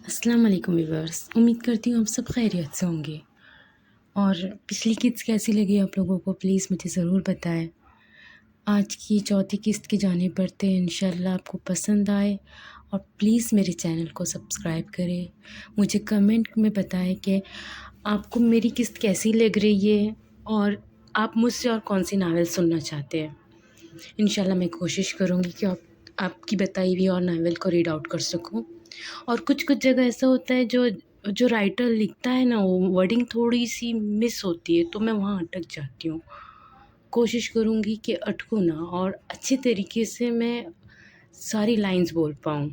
السلام علیکم ویورس، امید کرتی ہوں آپ سب خیریت سے ہوں گے۔ اور پچھلی قسط کیسی لگی آپ لوگوں کو پلیز مجھے ضرور بتائیں۔ آج کی چوتھی قسط کی جانب بڑھتے ہیں، انشاءاللہ آپ کو پسند آئے اور پلیز میرے چینل کو سبسکرائب کریں۔ مجھے کمنٹ میں بتائیں کہ آپ کو میری قسط کیسی لگ رہی ہے اور آپ مجھ سے اور کون سی ناول سننا چاہتے ہیں۔ انشاءاللہ میں کوشش کروں گی کہ آپ کی بتائی ہوئی اور ناول کو ریڈ آؤٹ کر سکوں۔ اور کچھ جگہ ایسا ہوتا ہے جو رائٹر لکھتا ہے نا، وہ ورڈنگ تھوڑی سی مس ہوتی ہے تو میں وہاں اٹک جاتی ہوں۔ کوشش کروں گی کہ اٹکوں نہ اور اچھے طریقے سے میں ساری لائنز بول پاؤں۔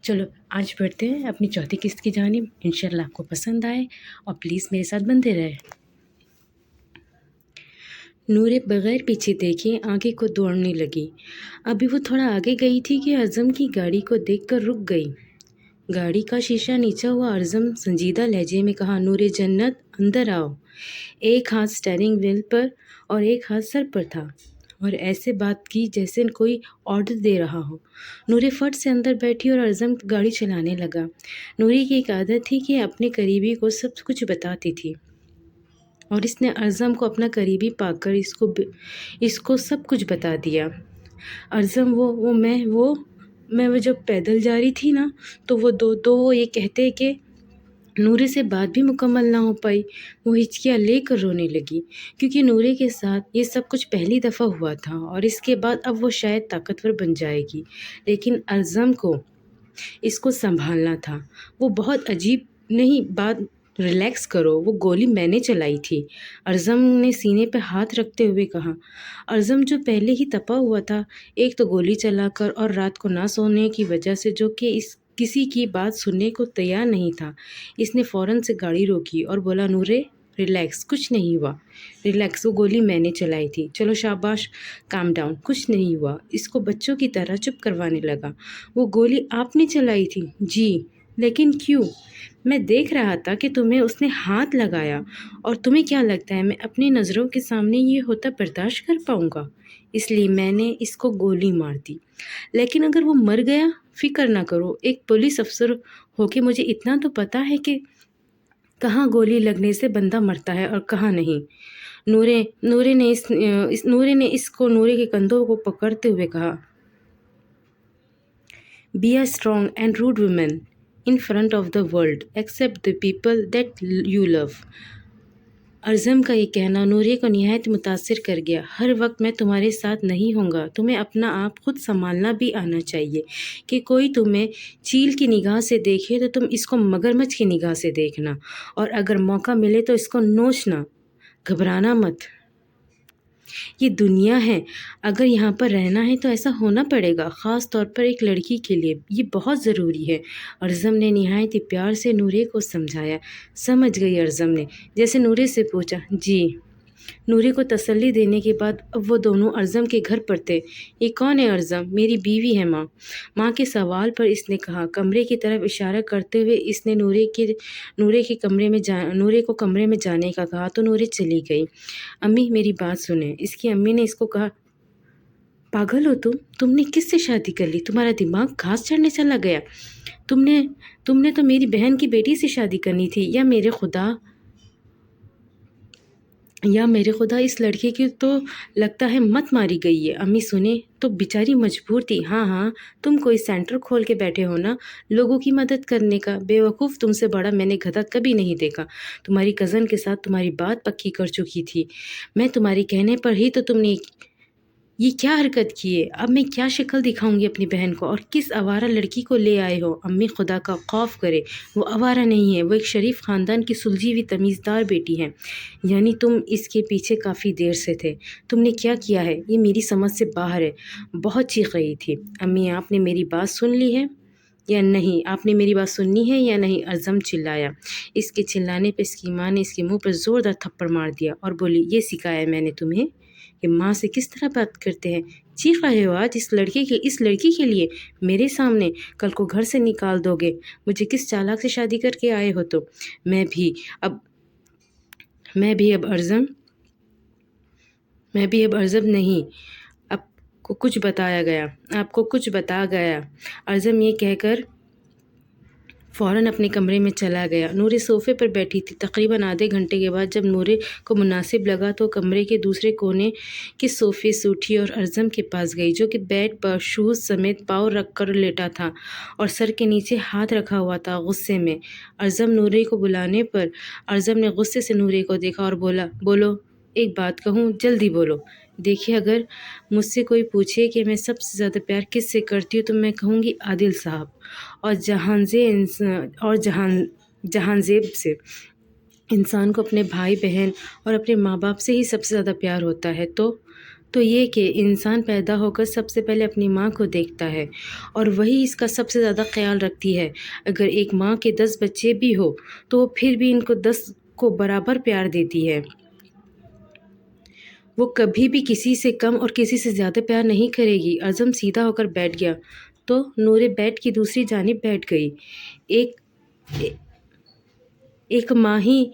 چلو آج بڑھتے ہیں اپنی چوتھی قسط کی جانب، انشاءاللہ آپ کو پسند آئے اور پلیز میرے ساتھ بنتے رہے۔ نورے بغیر پیچھے دیکھے آگے کو دوڑنے لگی۔ ابھی وہ تھوڑا آگے گئی تھی کہ اعظم کی گاڑی کو دیکھ کر رک گئی۔ گاڑی کا شیشہ نیچا ہوا اعظم سنجیدہ لہجے میں کہا، نورے جنت اندر آؤ۔ ایک ہاتھ سٹیئرنگ وہیل پر اور ایک ہاتھ سر پر تھا اور ایسے بات کی جیسے کوئی آرڈر دے رہا ہو۔ نورے فٹ سے اندر بیٹھی اور اعظم گاڑی چلانے لگا۔ نورے کی ایک عادت تھی کہ اپنے قریبی کو سب کچھ بتاتی تھی اور اس نے اعظم کو اپنا قریبی پا کر اس کو سب کچھ بتا دیا۔ اعظم میں جب پیدل جا رہی تھی نا تو وہ یہ کہتے کہ نورے سے بات بھی مکمل نہ ہو پائی۔ وہ ہچکیاں لے کر رونے لگی کیونکہ نورے کے ساتھ یہ سب کچھ پہلی دفعہ ہوا تھا اور اس کے بعد اب وہ شاید طاقتور بن جائے گی، لیکن اعظم کو اس کو سنبھالنا تھا۔ وہ بہت عجیب نہیں بات، ریلیکس کرو، وہ گولی میں نے چلائی تھی، اعظم نے سینے پہ ہاتھ رکھتے ہوئے کہا۔ اعظم جو پہلے ہی تپا ہوا تھا، ایک تو گولی چلا کر اور رات کو نہ سونے کی وجہ سے جو کہ کسی کی بات سننے کو تیار نہیں تھا، اس نے فوراً سے گاڑی روکی اور بولا، نورے ریلیکس، کچھ نہیں ہوا، ریلیکس، وہ گولی میں نے چلائی تھی، چلو شاباش، کام ڈاؤن، کچھ نہیں ہوا۔ اس کو بچوں کی طرح چپ کروانے لگا۔ وہ گولی آپ نے چلائی تھی؟ جی، لیکن کیوں؟ میں دیکھ رہا تھا کہ تمہیں اس نے ہاتھ لگایا اور تمہیں کیا لگتا ہے میں اپنی نظروں کے سامنے یہ ہوتا برداشت کر پاؤں گا؟ اس لیے میں نے اس کو گولی مار دی۔ لیکن اگر وہ مر گیا؟ فکر نہ کرو، ایک پولیس افسر ہو کے مجھے اتنا تو پتا ہے کہ کہاں گولی لگنے سے بندہ مرتا ہے اور کہاں نہیں۔ نورے نے اس کو نورے کے کندھوں کو پکڑتے ہوئے کہا، Be a strong and rude woman in front of the world, except the people that you love. اعظم کا یہ کہنا نورے کو نہایت متاثر کر گیا۔ ہر وقت میں تمہارے ساتھ نہیں ہوں گا، تمہیں اپنا آپ خود سنبھالنا بھی آنا چاہیے۔ کہ کوئی تمہیں چیل کی نگاہ سے دیکھے تو تم اس کو مگرمچھ کی نگاہ سے دیکھنا، اور اگر موقع ملے تو اس کو نوچنا، گھبرانا مت۔ یہ دنیا ہے، اگر یہاں پر رہنا ہے تو ایسا ہونا پڑے گا، خاص طور پر ایک لڑکی کے لیے یہ بہت ضروری ہے۔ اعظم نے نہایت ہی پیار سے نورے کو سمجھایا۔ سمجھ گئی اعظم نے، جیسے نورے سے پوچھا، جی۔ نورے کو تسلی دینے کے بعد اب وہ دونوں اعظم کے گھر پر تھے۔ یہ کون ہے اعظم؟ میری بیوی ہے ماں۔ ماں کے سوال پر اس نے کہا۔ کمرے کی طرف اشارہ کرتے ہوئے اس نے نورے کو کمرے میں جانے کا کہا تو نورے چلی گئی۔ امی میری بات سنیں، اس کی امی نے اس کو کہا، پاگل ہو تم نے کس سے شادی کر لی؟ تمہارا دماغ گھاس چڑھنے چلا گیا؟ تم نے تو میری بہن کی بیٹی سے شادی کرنی تھی، یا میرے خدا اس لڑکے کی تو لگتا ہے مت ماری گئی ہے۔ امی سنیں تو بیچاری مجبور تھی۔ ہاں، تم کوئی سینٹر کھول کے بیٹھے ہو نا لوگوں کی مدد کرنے کا۔ بے وقوف، تم سے بڑا میں نے گدھا کبھی نہیں دیکھا۔ تمہاری کزن کے ساتھ تمہاری بات پکی کر چکی تھی میں، تمہارے کہنے پر ہی تو تم نے یہ کیا حرکت کی ہے؟ اب میں کیا شکل دکھاؤں گی اپنی بہن کو؟ اور کس آوارہ لڑکی کو لے آئے ہو؟ امی خدا کا خوف کرے، وہ آوارہ نہیں ہے، وہ ایک شریف خاندان کی سلجھی ہوئی تمیزدار بیٹی ہے۔ یعنی تم اس کے پیچھے کافی دیر سے تھے؟ تم نے کیا کیا ہے یہ میری سمجھ سے باہر ہے۔ بہت چیخ رہی تھی۔ امی آپ نے میری بات سن لی ہے یا نہیں؟ آپ نے میری بات سننی ہے یا نہیں؟ اعظم چلایا۔ اس کے چلانے پہ اس کی ماں نے اس کے منہ پر زوردار تھپڑ مار دیا اور بولی، یہ سکھایا میں نے تمہیں کہ ماں سے کس طرح بات کرتے ہیں؟ چیخ رہے ہو آج اس لڑکی کے لیے میرے سامنے؟ کل کو گھر سے نکال دو گے مجھے، کس چالاک سے شادی کر کے آئے ہو تو؟ میں بھی اب اعظم نہیں، آپ کو کچھ بتا گیا۔ اعظم یہ کہہ کر فوراً اپنے کمرے میں چلا گیا۔ نورے صوفے پر بیٹھی تھی۔ تقریباً آدھے گھنٹے کے بعد جب نورے کو مناسب لگا تو کمرے کے دوسرے کونے کے صوفے سے اٹھی اور ارزم کے پاس گئی، جو کہ بیڈ پر شوز سمیت پاؤں رکھ کر لیٹا تھا اور سر کے نیچے ہاتھ رکھا ہوا تھا، غصے میں۔ ارزم نورے کو بلانے پر ارزم نے غصے سے نورے کو دیکھا اور بولا، بولو، ایک بات کہوں، جلدی بولو۔ دیکھیے، اگر مجھ سے کوئی پوچھے کہ میں سب سے زیادہ پیار کس سے کرتی ہوں تو میں کہوں گی عادل صاحب اور جہانزیب سے۔ انسان کو اپنے بھائی بہن اور اپنے ماں باپ سے ہی سب سے زیادہ پیار ہوتا ہے۔ تو یہ کہ انسان پیدا ہو کر سب سے پہلے اپنی ماں کو دیکھتا ہے اور وہی اس کا سب سے زیادہ خیال رکھتی ہے۔ اگر ایک ماں کے 10 بچے بھی ہو تو وہ پھر بھی ان کو 10 کو برابر پیار دیتی ہے۔ وہ کبھی بھی کسی سے کم اور کسی سے زیادہ پیار نہیں کرے گی۔ ارزم سیدھا ہو کر بیٹھ گیا تو نورے بیڈ کی دوسری جانب بیٹھ گئی۔ ایک ماں ہی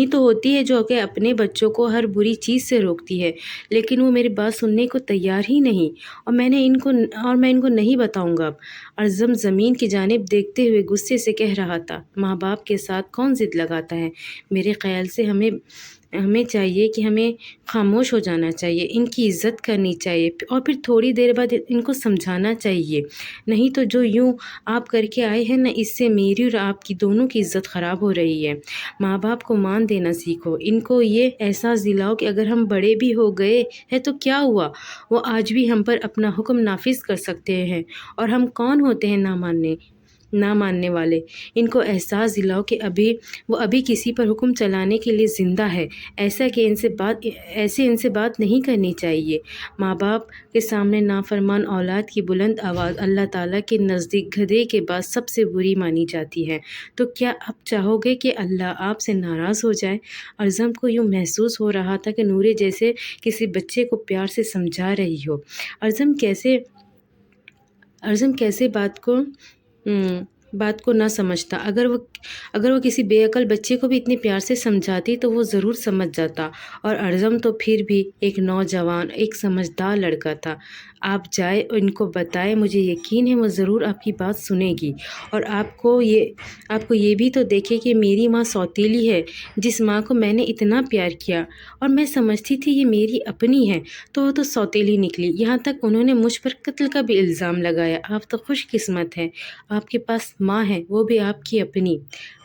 تو ہوتی ہے جو کہ اپنے بچوں کو ہر بری چیز سے روکتی ہے، لیکن وہ میری بات سننے کو تیار ہی نہیں، اور میں ان کو نہیں بتاؤں گا اب۔ ارزم زمین کی جانب دیکھتے ہوئے غصے سے کہہ رہا تھا، ماں باپ کے ساتھ کون ضد لگاتا ہے؟ میرے خیال سے ہمیں چاہیے کہ ہمیں خاموش ہو جانا چاہیے، ان کی عزت کرنی چاہیے اور پھر تھوڑی دیر بعد ان کو سمجھانا چاہیے۔ نہیں تو جو یوں آپ کر کے آئے ہیں نا، اس سے میری اور آپ کی دونوں کی عزت خراب ہو رہی ہے۔ ماں باپ کو مان دینا سیکھو، ان کو یہ احساس دلاؤ کہ اگر ہم بڑے بھی ہو گئے ہیں تو کیا ہوا، وہ آج بھی ہم پر اپنا حکم نافذ کر سکتے ہیں، اور ہم کون ہوتے ہیں نہ ماننے والے۔ ان کو احساس دلاؤ کہ وہ ابھی کسی پر حکم چلانے کے لیے زندہ ہے، ایسے ان سے بات نہیں کرنی چاہیے۔ ماں باپ کے سامنے نافرمان اولاد کی بلند آواز اللہ تعالیٰ کے نزدیک گدھے کے بعد سب سے بری مانی جاتی ہے۔ تو کیا آپ چاہو گے کہ اللہ آپ سے ناراض ہو جائے؟ ارزم کو یوں محسوس ہو رہا تھا کہ نورے جیسے کسی بچے کو پیار سے سمجھا رہی ہو۔ ارزم کیسے بات کو نہ سمجھتا؟ اگر وہ کسی بے عقل بچے کو بھی اتنے پیار سے سمجھاتی تو وہ ضرور سمجھ جاتا، اور ارزم تو پھر بھی ایک نوجوان، ایک سمجھدار لڑکا تھا۔ آپ جائے اور ان کو بتائے، مجھے یقین ہے وہ ضرور آپ کی بات سنے گی، اور آپ کو یہ بھی تو دیکھے کہ میری ماں سوتیلی ہے، جس ماں کو میں نے اتنا پیار کیا اور میں سمجھتی تھی یہ میری اپنی ہے، تو وہ تو سوتیلی نکلی، یہاں تک انہوں نے مجھ پر قتل کا بھی الزام لگایا۔ آپ تو خوش قسمت ہیں، آپ کے پاس ماں ہے، وہ بھی آپ کی اپنی۔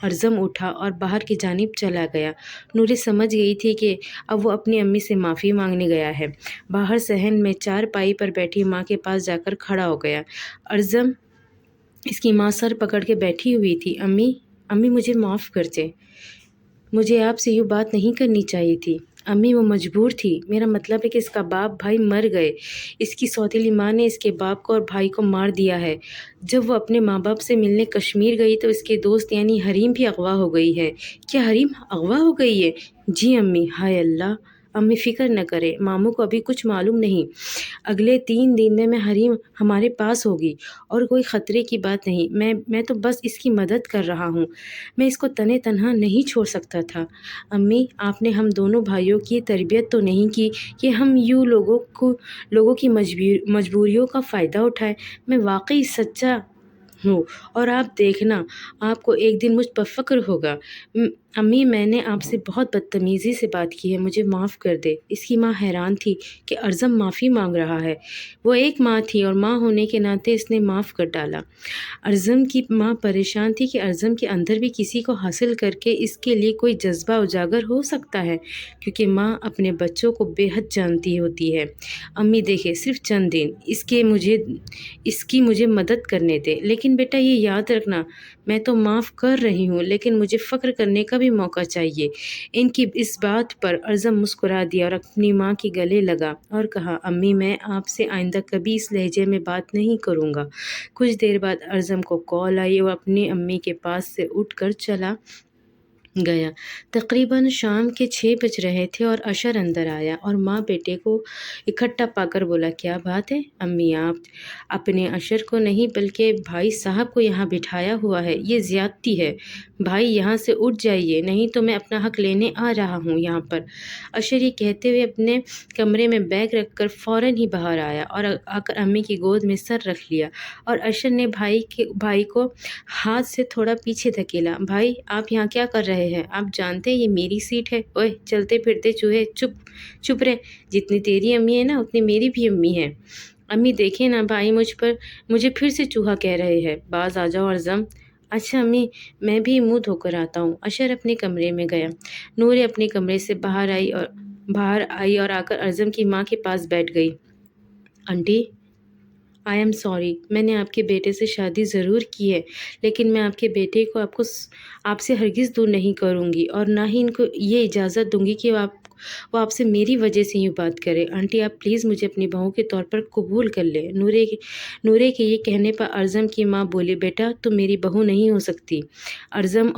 ارزم اٹھا اور باہر کی جانب چلا گیا۔ نورے سمجھ گئی تھی کہ اب وہ اپنی امی سے معافی مانگنے گیا ہے۔ باہر صحن میں چارپائی پر بیٹھی ماں کے پاس جا کر کھڑا ہو گیا۔ ارزم، اس کی ماں سر پکڑ کے بیٹھی ہوئی تھی۔ امی مجھے معاف کر دیں، مجھے آپ سے یوں بات نہیں کرنی چاہیے تھی۔ امی، وہ مجبور تھی، میرا مطلب ہے کہ اس کا باپ بھائی مر گئے، اس کی سوتیلی ماں نے اس کے باپ کو اور بھائی کو مار دیا ہے۔ جب وہ اپنے ماں باپ سے ملنے کشمیر گئی تو اس کے دوست یعنی حریم بھی اغوا ہو گئی ہے۔ کیا حریم اغوا ہو گئی ہے؟ جی امی۔ ہائے اللہ! امی فکر نہ کرے، ماموں کو ابھی کچھ معلوم نہیں، اگلے 3 دن میں حریم ہمارے پاس ہوگی اور کوئی خطرے کی بات نہیں۔ میں تو بس اس کی مدد کر رہا ہوں، میں اس کو تنہا نہیں چھوڑ سکتا تھا۔ امی، آپ نے ہم دونوں بھائیوں کی تربیت تو نہیں کی کہ ہم یوں لوگوں کی مجبوریوں کا فائدہ اٹھائیں۔ میں واقعی سچا ہوں، اور آپ دیکھنا، آپ کو ایک دن مجھ پر فخر ہوگا۔ امی، میں نے آپ سے بہت بدتمیزی سے بات کی ہے، مجھے معاف کر دے۔ اس کی ماں حیران تھی کہ ارزم معافی مانگ رہا ہے۔ وہ ایک ماں تھی اور ماں ہونے کے ناطے اس نے معاف کر ڈالا۔ ارزم کی ماں پریشان تھی کہ ارزم کے اندر بھی کسی کو حاصل کر کے اس کے لیے کوئی جذبہ اجاگر ہو سکتا ہے، کیونکہ ماں اپنے بچوں کو بے حد جانتی ہوتی ہے۔ امی دیکھیں، صرف چند دن اس کی مجھے مدد کرنے دے، لیکن بیٹا یہ یاد رکھنا، میں تو معاف کر رہی ہوں لیکن مجھے فخر کرنے کا بھی موقع چاہیے۔ ان کی اس بات پر ارزم مسکرا دیا اور اپنی ماں کے گلے لگا اور کہا، امی، میں آپ سے آئندہ کبھی اس لہجے میں بات نہیں کروں گا۔ کچھ دیر بعد ارزم کو کال آئی اور اپنی امی کے پاس سے اٹھ کر چلا گیا۔ تقریباً شام کے 6 بج رہے تھے اور اشر اندر آیا اور ماں بیٹے کو اکٹھا پا کر بولا، کیا بات ہے امی، آپ اپنے اشر کو نہیں بلکہ بھائی صاحب کو یہاں بٹھایا ہوا ہے؟ یہ زیادتی ہے بھائی، یہاں سے اٹھ جائیے نہیں تو میں اپنا حق لینے آ رہا ہوں یہاں پر۔ اشر یہ کہتے ہوئے اپنے کمرے میں بیگ رکھ کر فوراً ہی باہر آیا اور آ کر امی کی گود میں سر رکھ لیا، اور اشر نے بھائی کو ہاتھ سے تھوڑا پیچھے دھکیلا۔ بھائی آپ یہاں کیا کر رہے ہیں؟ آپ جانتے ہیں یہ میری سیٹ ہے؟ اوئے چلتے پھرتے چوہے، چپ رہے، جتنی تیری امی ہے نا اتنی میری بھی امی ہے۔ امی دیکھیں نا بھائی مجھے پھر سے چوہا کہہ رہے ہیں، باز آ جاؤ ارزم۔ اچھا امی، میں بھی منہ دھو کر آتا ہوں۔ اشر اپنے کمرے میں گیا۔ نورے اپنے کمرے سے باہر آئی اور آ کر ارزم کی ماں کے پاس بیٹھ گئی۔ آنٹی، آئی ایم سوری، میں نے آپ کے بیٹے سے شادی ضرور کی ہے، لیکن میں آپ کے بیٹے کو آپ سے ہرگز دور نہیں کروں گی، اور نہ ہی ان کو یہ اجازت دوں گی کہ وہ آپ سے میری وجہ سے یوں بات کرے۔ آنٹی آپ پلیز مجھے اپنی بہو کے طور پر قبول کر لیں۔ نورے کے یہ کہنے پر ارزم کی ماں بولی، بیٹا تم میری بہو نہیں ہو سکتی۔ ارزم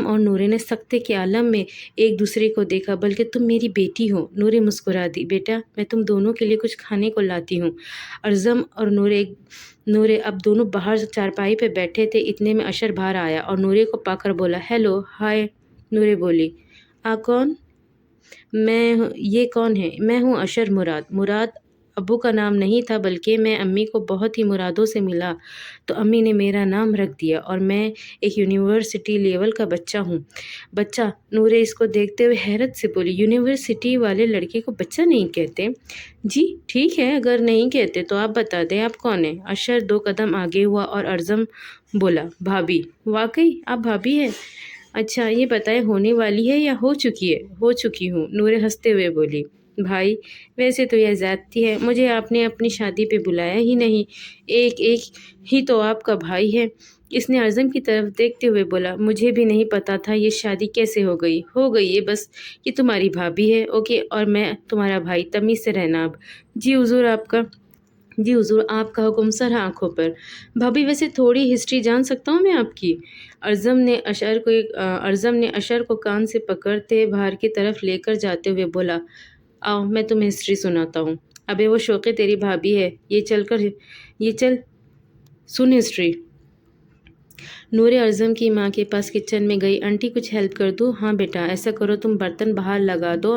اور نورے نے سکتے کے عالم میں ایک دوسرے کو دیکھا، بلکہ تم میری بیٹی ہو۔ نورے مسکرا دی، بیٹا میں تم دونوں کے لیے کچھ کھانے کو لاتی ہوں۔ ارزم اور نورے اب دونوں باہر چارپائی پہ بیٹھے تھے، اتنے میں اشر باہر آیا اور نورے کو پا کر بولا، ہیلو، ہائے۔ نورے بولی، کون؟ یہ کون ہے؟ میں ہوں اشر مراد ابو کا نام نہیں تھا، بلکہ میں امی کو بہت ہی مرادوں سے ملا تو امی نے میرا نام رکھ دیا، اور میں ایک یونیورسٹی لیول کا بچہ۔ نورے اس کو دیکھتے ہوئے حیرت سے بولی، یونیورسٹی والے لڑکے کو بچہ نہیں کہتے؟ جی ٹھیک ہے، اگر نہیں کہتے تو آپ بتا دیں آپ کون ہیں؟ اشر 2 قدم آگے ہوا اور ارزم بولا، بھابھی۔ واقعی آپ بھابھی ہیں؟ اچھا یہ بتائیں ہونے والی ہے یا ہو چکی ہے؟ ہو چکی ہوں، نورے ہنستے ہوئے بولی۔ بھائی ویسے تو یہ زیادتی ہے، مجھے آپ نے اپنی شادی پہ بلایا ہی نہیں، ایک ہی تو آپ کا بھائی ہے۔ اس نے ارزم کی طرف دیکھتے ہوئے بولا، مجھے بھی نہیں پتا تھا یہ شادی کیسے ہو گئی ہے، بس یہ تمہاری بھابھی ہے، اوکے، اور میں تمہارا بھائی، تمیز سے رہنا اب۔ جی حضور آپ کا حکم، سر آنکھوں پر۔ بھابھی ویسے تھوڑی ہسٹری جان سکتا ہوں میں آپ کی؟ ارزم نے اشر کو کان سے پکڑتے باہر کی طرف لے کر جاتے ہوئے بولا، آؤ میں تمہیں ہسٹری سناتا ہوں۔ ابے وہ شوقے تیری بھابھی ہے، یہ چل سن ہسٹری۔ نورے ارزم کی ماں کے پاس کچن میں گئی، آنٹی کچھ ہیلپ کر دوں؟ ہاں بیٹا ایسا کرو، تم برتن باہر لگا دو،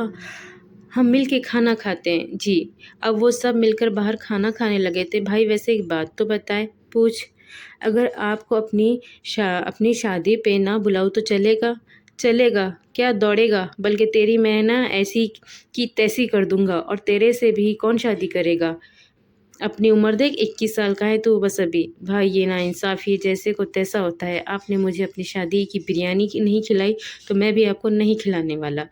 ہم مل کے کھانا کھاتے ہیں۔ جی۔ اب وہ سب مل کر باہر کھانا کھانے لگے تھے۔ بھائی ویسے ایک بات تو بتائے، پوچھ۔ اگر آپ کو اپنی شادی پہ نہ بلاؤ تو چلے گا کیا؟ دوڑے گا؟ بلکہ تیری میں نا ایسی کی تیسی کر دوں گا، اور تیرے سے بھی کون شادی کرے گا؟ اپنی عمر دیکھ، 21 سال کا ہے تو بس ابھی۔ بھائی یہ نا انصافی جیسے کو تیسا ہوتا ہے، آپ نے مجھے اپنی شادی کی بریانی نہیں کھلائی تو میں بھی آپ کو نہیں کھلانے والا۔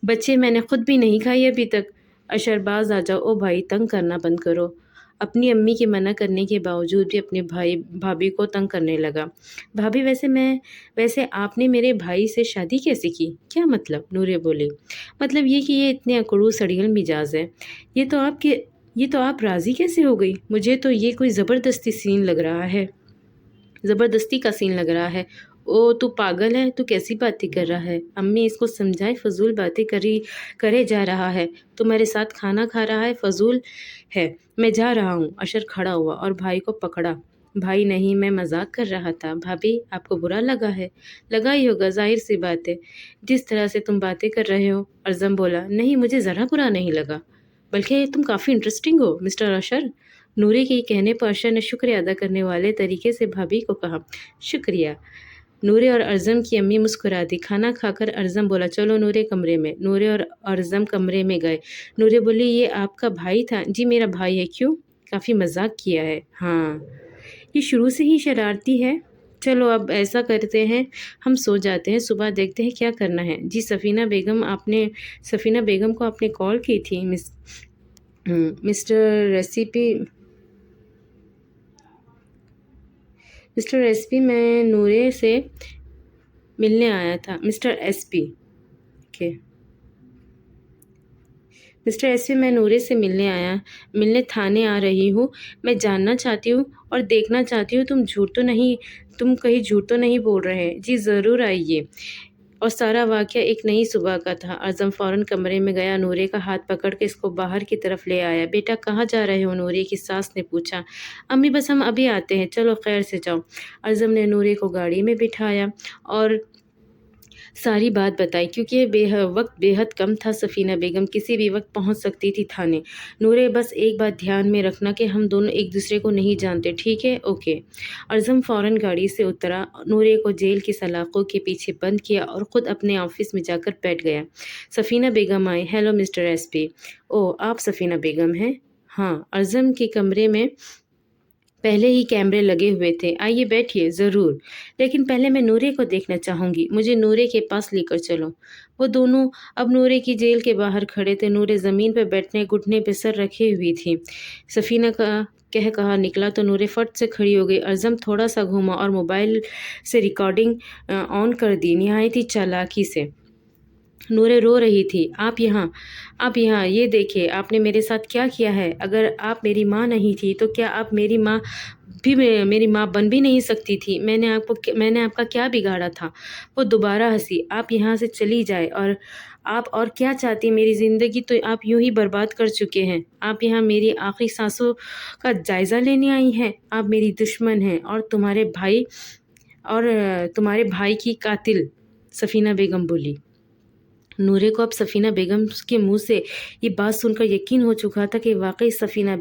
بچے میں نے خود بھی نہیں کھائی ابھی تک۔ اشر باز آ جاؤ، او بھائی تنگ کرنا بند کرو۔ اپنی امی کے منع کرنے کے باوجود بھی اپنے بھابھی کو تنگ کرنے لگا۔ بھابھی ویسے آپ نے میرے بھائی سے شادی کیسے کی؟ کیا مطلب؟ نورے بولی، مطلب یہ کہ یہ اتنے اکڑو سڑیل مزاج ہے، یہ تو آپ راضی کیسے ہو گئی؟ مجھے تو یہ کوئی زبردستی کا سین لگ رہا ہے۔ او تو پاگل ہے، تو کیسی باتیں کر رہا ہے؟ امی اس کو سمجھائے، فضول باتیں کرے جا رہا ہے، تمہارے ساتھ کھانا کھا رہا ہے، فضول ہے، میں جا رہا ہوں۔ اشر کھڑا ہوا اور بھائی کو پکڑا۔ بھائی نہیں، میں مذاق کر رہا تھا۔ بھابھی آپ کو برا لگا ہے؟ لگا ہی ہوگا، ظاہر سی بات ہے، جس طرح سے تم باتیں کر رہے ہو۔ ارزم بولا، نہیں مجھے ذرا برا نہیں لگا، بلکہ تم کافی انٹرسٹنگ ہو مسٹر اشر۔ نورے کے کہنے پر اشر نے شکریہ ادا کرنے والے طریقے سے بھابھی کو کہا، شکریہ۔ نورے اور ارزم کی امی مسکرا دی۔ کھانا کھا کر ارزم بولا، چلو نورے کمرے میں۔ نورے اور ارزم کمرے میں گئے۔ نورے بولی، یہ آپ کا بھائی تھا؟ جی میرا بھائی ہے۔ کیوں؟ کافی مذاق کیا ہے۔ ہاں یہ شروع سے ہی شرارتی ہے۔ چلو اب ایسا کرتے ہیں، ہم سو جاتے ہیں، صبح دیکھتے ہیں کیا کرنا ہے۔ جی سفینہ بیگم کو آپ نے کال کی تھی؟ مسٹر ایس پی میں نورے سے ملنے آیا تھا۔ Mister S P mister S P, میں نورے سے ملنے تھانے آ رہی ہوں۔ میں جاننا چاہتی ہوں اور دیکھنا چاہتی ہوں تم کہیں جھوٹ تو نہیں بول رہے؟ جی ضرور آئیے۔ اور سارا واقعہ ایک نئی صبح کا تھا۔ اعظم فوراً کمرے میں گیا، نورے کا ہاتھ پکڑ کے اس کو باہر کی طرف لے آیا۔ بیٹا کہاں جا رہے ہو؟ نورے کی ساس نے پوچھا۔ امی بس ہم ابھی آتے ہیں، چلو خیر سے جاؤ۔ اعظم نے نورے کو گاڑی میں بٹھایا اور ساری بات بتائی، کیونکہ وقت بے حد کم تھا۔ سفینہ بیگم کسی بھی وقت پہنچ سکتی تھی تھانے۔ نورے بس ایک بات دھیان میں رکھنا کہ ہم دونوں ایک دوسرے کو نہیں جانتے، ٹھیک ہے؟ اوکے۔ اعظم فوراً گاڑی سے اترا، نورے کو جیل کی سلاخوں کے پیچھے بند کیا اور خود اپنے آفس میں جا کر بیٹھ گیا۔ سفینہ بیگم آئی۔ ہیلو مسٹر ایس پی۔ او آپ سفینہ بیگم ہیں؟ ہاں۔ اعظم کے کمرے میں پہلے ہی کیمرے لگے ہوئے تھے۔ آئیے بیٹھیے۔ ضرور، لیکن پہلے میں نورے کو دیکھنا چاہوں گی، مجھے نورے کے پاس لے کر چلو۔ وہ دونوں اب نورے کی جیل کے باہر کھڑے تھے۔ نورے زمین پہ بیٹھنے گھٹنے پہ سر رکھے ہوئی تھی۔ سفینہ کا کہا نکلا تو نورے فٹ سے کھڑی ہو گئی۔ اعظم تھوڑا سا گھوما اور موبائل سے ریکارڈنگ آن کر دی، نہایت ہی چالاکی سے۔ نورے رو رہی تھی۔ آپ یہاں یہ دیکھیں آپ نے میرے ساتھ کیا کیا ہے۔ اگر آپ میری ماں نہیں تھی تو کیا آپ میری ماں بن بھی نہیں سکتی تھی؟ میں نے آپ کا کیا بگاڑا تھا؟ وہ دوبارہ ہنسی۔ آپ یہاں سے چلی جائیں اور کیا چاہتی؟ میری زندگی تو آپ یوں ہی برباد کر چکے ہیں۔ آپ یہاں میری آخری سانسوں کا جائزہ لینے آئی ہیں؟ آپ میری دشمن ہیں اور تمہارے بھائی کی قاتل، سفینہ بیگم بولی۔ نورے کو اب سفینہ بیگم کے منہ سے یہ بات سن کر یقین ہو چکا تھا کہ واقعی سفینہ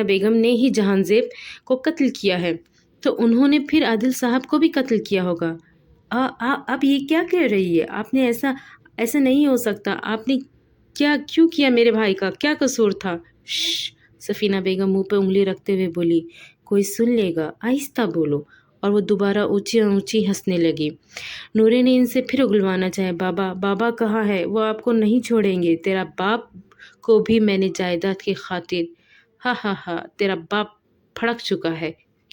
بیگم نے ہی جہان زیب کو قتل کیا ہے، تو انہوں نے پھر عادل صاحب کو بھی قتل کیا ہوگا۔ اب یہ کیا کہہ رہی ہے؟ آپ نے ایسا نہیں ہو سکتا۔ آپ نے کیوں کیا؟ میرے بھائی کا کیا قصور تھا؟ شش، سفینہ بیگم منہ پہ انگلی رکھتے ہوئے بولی۔ کوئی سن لے گا، آہستہ بولو۔ اور وہ دوبارہ اونچی اونچی ہنسنے لگی۔ نورے نے ان سے پھر اگلوانا چاہا۔ بابا کہاں ہے؟ وہ آپ کو نہیں چھوڑیں گے۔ تیرا باپ کو بھی میں نے جائیداد کی خاطر ہاں تیرا باپ پھڑک چکا ہے۔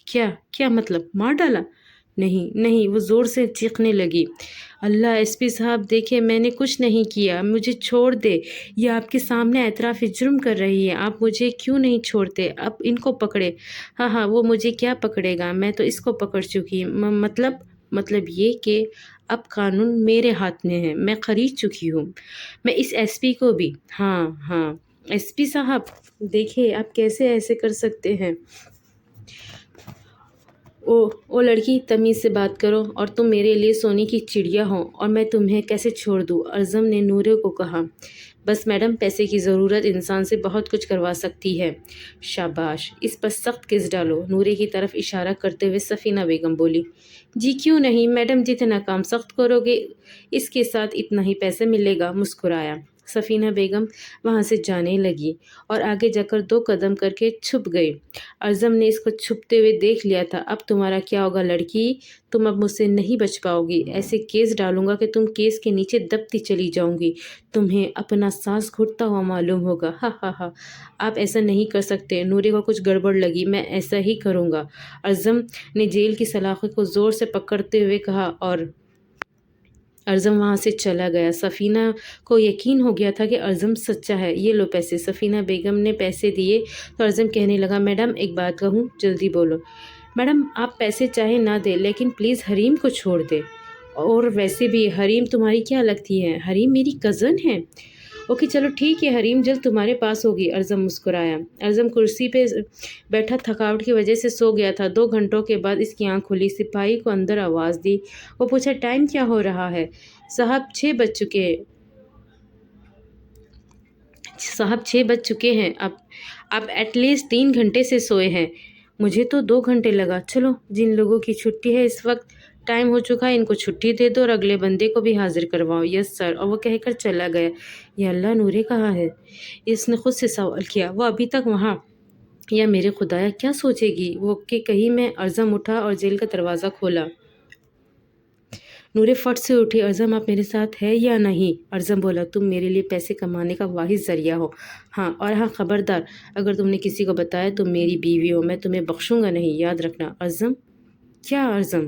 کیا مطلب؟ مار ڈالا؟ نہیں، وہ زور سے چیخنے لگی۔ اللہ ایس پی صاحب دیکھیں، میں نے کچھ نہیں کیا، مجھے چھوڑ دے۔ یہ آپ کے سامنے اعتراف جرم کر رہی ہے، آپ مجھے کیوں نہیں چھوڑتے؟ اب ان کو پکڑے۔ ہاں وہ مجھے کیا پکڑے گا، میں تو اس کو پکڑ چکی ہوں۔ مطلب یہ کہ اب قانون میرے ہاتھ میں ہے، میں خرید چکی ہوں۔ میں اس ایس پی کو بھی۔ ہاں ایس پی صاحب دیکھیں آپ کیسے ایسے کر سکتے ہیں؟ او لڑکی، تمیز سے بات کرو، اور تم میرے لیے سونے کی چڑیا ہو اور میں تمہیں کیسے چھوڑ دوں؟ اعظم نے نورے کو کہا۔ بس میڈم، پیسے کی ضرورت انسان سے بہت کچھ کروا سکتی ہے۔ شاباش، اس پر سخت کیس ڈالو، نورے کی طرف اشارہ کرتے ہوئے سفینہ بیگم بولی۔ جی کیوں نہیں میڈم، جتنا کام سخت کرو گے اس کے ساتھ اتنا ہی پیسے ملے گا، مسکرایا۔ سفینہ بیگم وہاں سے جانے لگی اور آگے جا کر 2 قدم کر کے چھپ گئی۔ اعظم نے اس کو چھپتے ہوئے دیکھ لیا تھا۔ اب تمہارا کیا ہوگا لڑکی؟ تم اب مجھ سے نہیں بچ پاؤ گی۔ ایسے کیس ڈالوں گا کہ تم کیس کے نیچے دبتی چلی جاؤں گی، تمہیں اپنا سانس گھٹتا ہوا معلوم ہوگا۔ ہاں آپ ایسا نہیں کر سکتے۔ نورے کو کچھ گڑبڑ لگی۔ میں ایسا ہی کروں گا، اعظم نے جیل کی سلاخوں کو زور سے پکڑتے ہوئے کہا، اور اعظم وہاں سے چلا گیا۔ سفینہ کو یقین ہو گیا تھا کہ اعظم سچا ہے۔ یہ لو پیسے۔ سفینہ بیگم نے پیسے دیے تو اعظم کہنے لگا، میڈم ایک بات کہوں، جلدی بولو۔ میڈم آپ پیسے چاہے نہ دیں لیکن پلیز حریم کو چھوڑ دیں، اور ویسے بھی حریم تمہاری کیا لگتی ہے؟ حریم میری کزن ہے۔ اوکے چلو ٹھیک ہے، حریم جلد تمہارے پاس ہوگی۔ اعظم مسکرایا۔ اعظم کرسی پہ بیٹھا تھکاوٹ کی وجہ سے سو گیا تھا۔ 2 گھنٹوں کے بعد اس کی آنکھ کھلی۔ سپاہی کو اندر آواز دی۔ وہ پوچھا، ٹائم کیا ہو رہا ہے؟ صاحب 6 بج چکے ہیں۔ اب ایٹ لیسٹ 3 گھنٹے سے سوئے ہیں۔ مجھے تو 2 گھنٹے لگا۔ چلو جن لوگوں کی چھٹی ہے اس وقت ٹائم ہو چکا ہے، ان کو چھٹی دے دو اور اگلے بندے کو بھی حاضر کرواؤ۔ یس سر۔ اور وہ کہہ کر چلا گیا۔ یا اللہ، نورے کہاں ہے؟ اس نے خود سے سوال کیا۔ وہ ابھی تک وہاں، یا میرے خدایا کیا سوچے گی وہ کہ کہیں میں؟ اعظم اٹھا اور جیل کا دروازہ کھولا۔ نورے فٹ سے اٹھی۔ اعظم آپ میرے ساتھ ہے یا نہیں؟ اعظم بولا، تم میرے لیے پیسے کمانے کا واحد ذریعہ ہو۔ ہاں خبردار، اگر تم نے کسی کو بتایا تم میری بیوی ہو، میں تمہیں بخشوں گا نہیں، یاد رکھنا۔ اعظم کیا؟ اعظم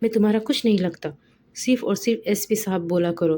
میں تمہارا کچھ نہیں لگتا، صرف اور صرف ایس پی صاحب بولا کرو۔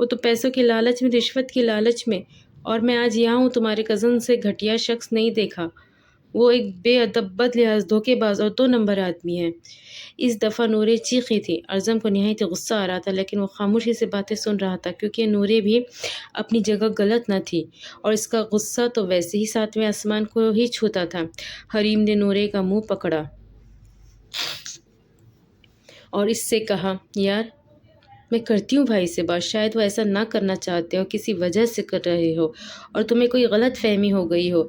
وہ تو پیسوں کے لالچ میں، رشوت کے لالچ میں، اور میں آج یہاں ہوں، تمہارے کزن سے گھٹیا شخص نہیں دیکھا۔ وہ ایک بے ادب، بد لحاظ، دھوکے باز اور 2 نمبر آدمی ہے۔ اس دفعہ نورے چیخی تھی۔ ارزم کو نہایت غصہ آ رہا تھا، لیکن وہ خاموشی سے باتیں سن رہا تھا، کیونکہ نورے بھی اپنی جگہ غلط نہ تھی، اور اس کا غصہ تو ویسے ہی 7ویں آسمان کو ہی چھوتا تھا۔ حریم نے نورے کا منہ پکڑا اور اس سے کہا، یار میں کرتی ہوں بھائی سے بات، شاید وہ ایسا نہ کرنا چاہتے ہو، کسی وجہ سے کر رہے ہو، اور تمہیں کوئی غلط فہمی ہو گئی ہو۔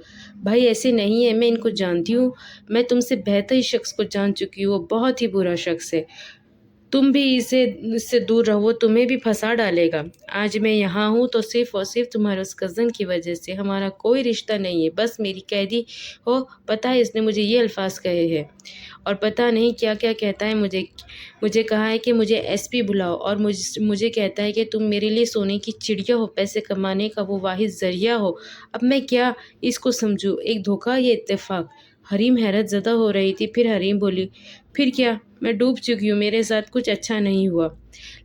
بھائی ایسے نہیں ہے، میں ان کو جانتی ہوں، میں تم سے بہتر ہی شخص کو جان چکی ہوں، وہ بہت ہی برا شخص ہے، تم بھی اس سے دور رہو، وہ تمہیں بھی پھنسا ڈالے گا۔ آج میں یہاں ہوں تو صرف اور صرف تمہارے اس کزن کی وجہ سے، ہمارا کوئی رشتہ نہیں ہے، بس میری قیدی ہو۔ پتہ ہے اس نے مجھے یہ الفاظ کہے ہیں، اور پتہ نہیں کیا کیا کہتا ہے، مجھے کہا ہے کہ مجھے ایس پی بلاؤ، اور مجھے کہتا ہے کہ تم میرے لیے سونے کی چڑیا ہو، پیسے کمانے کا وہ واحد ذریعہ ہو۔ اب میں کیا اس کو سمجھوں، ایک دھوکہ یا اتفاق؟ حریم حیرت زدہ ہو رہی تھی۔ پھر حریم بولی، پھر کیا، میں ڈوب چکی ہوں، میرے ساتھ کچھ اچھا نہیں ہوا۔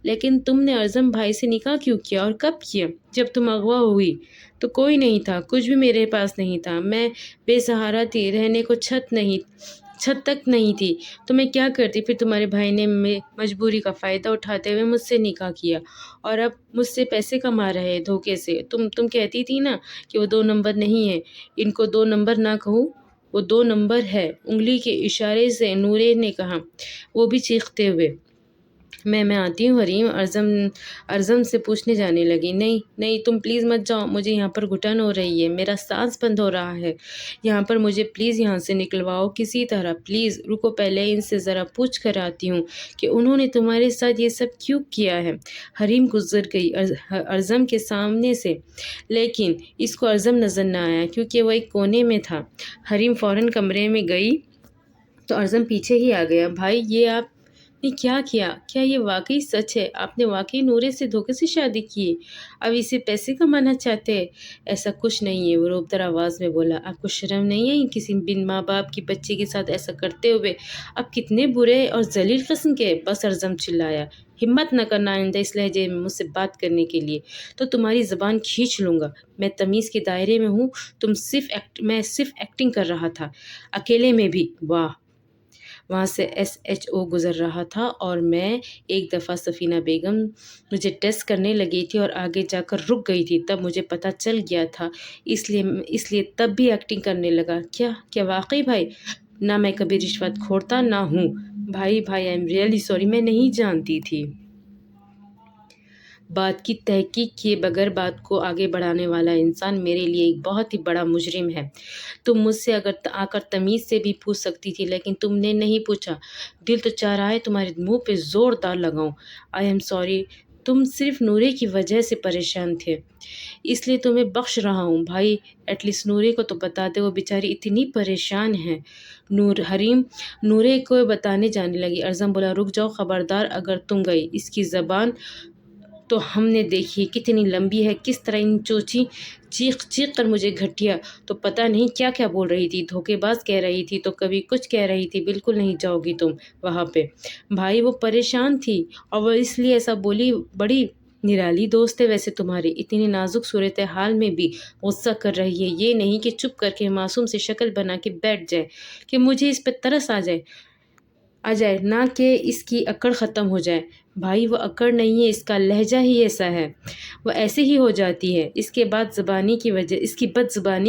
لیکن تم نے ارزم بھائی سے نکاح کیوں کیا، اور کب کیا؟ جب تم اغوا ہوئی تو کوئی نہیں تھا، کچھ بھی میرے پاس نہیں تھا، میں بے سہارا تھی، رہنے کو چھت تک نہیں تھی، تو میں کیا کرتی؟ پھر تمہارے بھائی نے مجبوری کا فائدہ اٹھاتے ہوئے مجھ سے نکاح کیا، اور اب مجھ سے پیسے کما رہے ہیں دھوکے سے۔ تم کہتی تھی نا کہ وہ 2 نمبر نہیں ہے، ان کو 2 نمبر نہ کہوں، وہ 2 نمبر ہے، انگلی کے اشارے سے نورے نے کہا، وہ بھی چیختے ہوئے۔ میں آتی ہوں حریم، ارزم سے پوچھنے جانے لگی۔ نہیں تم پلیز مت جاؤ، مجھے یہاں پر گھٹن ہو رہی ہے، میرا سانس بند ہو رہا ہے یہاں پر، مجھے پلیز یہاں سے نکلواؤ کسی طرح، پلیز رکو، پہلے ان سے ذرا پوچھ کر آتی ہوں کہ انہوں نے تمہارے ساتھ یہ سب کیوں کیا ہے۔ حریم گزر گئی ارزم کے سامنے سے، لیکن اس کو ارزم نظر نہ آیا کیونکہ وہ ایک کونے میں تھا۔ حریم فوراً کمرے میں گئی تو ارزم پیچھے ہی آ گیا۔ بھائی یہ آپ نے کیا کیا؟ کیا یہ واقعی سچ ہے؟ آپ نے واقعی نورے سے دھوکے سے شادی کی؟ اب اسے پیسے کمانا چاہتے ہیں؟ ایسا کچھ نہیں ہے، وہ روبدار آواز میں بولا۔ آپ کو شرم نہیں ہے کسی بن ماں باپ کی بچی کے ساتھ ایسا کرتے ہوئے؟ آپ کتنے برے اور ذلیل قسم کے؟ بس ارزم چلایا، ہمت نہ کرنا آئندہ اس لہجے میں مجھ سے بات کرنے کے لیے تو تمہاری زبان کھینچ لوں گا۔ میں تمیز کے دائرے میں ہوں، میں صرف ایکٹنگ کر رہا تھا، اکیلے میں بھی۔ واہ! وہاں سے SHO گزر رہا تھا، اور میں ایک دفعہ سفینہ بیگم مجھے ٹیسٹ کرنے لگی تھی اور آگے جا کر رک گئی تھی، تب مجھے پتہ چل گیا تھا، اس لیے تب بھی ایکٹنگ کرنے لگا۔ کیا واقعی بھائی؟ نہ میں کبھی رشوت کھورتا نہ ہوں۔ بھائی آئی ایم ریئلی سوری، میں نہیں جانتی تھی۔ بات کی تحقیق کیے بغیر بات کو آگے بڑھانے والا انسان میرے لیے ایک بہت ہی بڑا مجرم ہے۔ تم مجھ سے اگر آ کر تمیز سے بھی پوچھ سکتی تھی، لیکن تم نے نہیں پوچھا۔ دل تو چاہ رہا ہے تمہارے منہ پہ زوردار لگاؤں۔ آئی ایم سوری، تم صرف نورے کی وجہ سے پریشان تھے، اس لیے تمہیں بخش رہا ہوں۔ بھائی ایٹ لیسٹ نورے کو تو بتا دے، وہ بیچاری اتنی پریشان ہے۔ حریم نورے کو بتانے جانے لگی۔ ارزم بولا، رک جاؤ، خبردار اگر تم گئی، اس کی زبان تو ہم نے دیکھی کتنی لمبی ہے، کس طرح ان چوچی چیخ کر مجھے گھٹیا تو پتہ نہیں کیا کیا بول رہی تھی، دھوکے باز کہہ رہی تھی تو کبھی کچھ کہہ رہی تھی۔ بالکل نہیں جاؤ گی تم وہاں پہ۔ بھائی وہ پریشان تھی اور وہ اس لیے ایسا بولی، بڑی نرالی دوست ہے ویسے تمہاری، اتنی نازک صورتحال میں بھی غصہ کر رہی ہے، یہ نہیں کہ چپ کر کے معصوم سے شکل بنا کے بیٹھ جائے کہ مجھے اس پہ ترس آ جائے، نہ کہ اس کی اکڑ ختم ہو جائے۔ بھائی وہ اکڑ نہیں ہے، اس کا لہجہ ہی ایسا ہے، وہ ایسے ہی ہو جاتی ہے، اس کی بد زبانی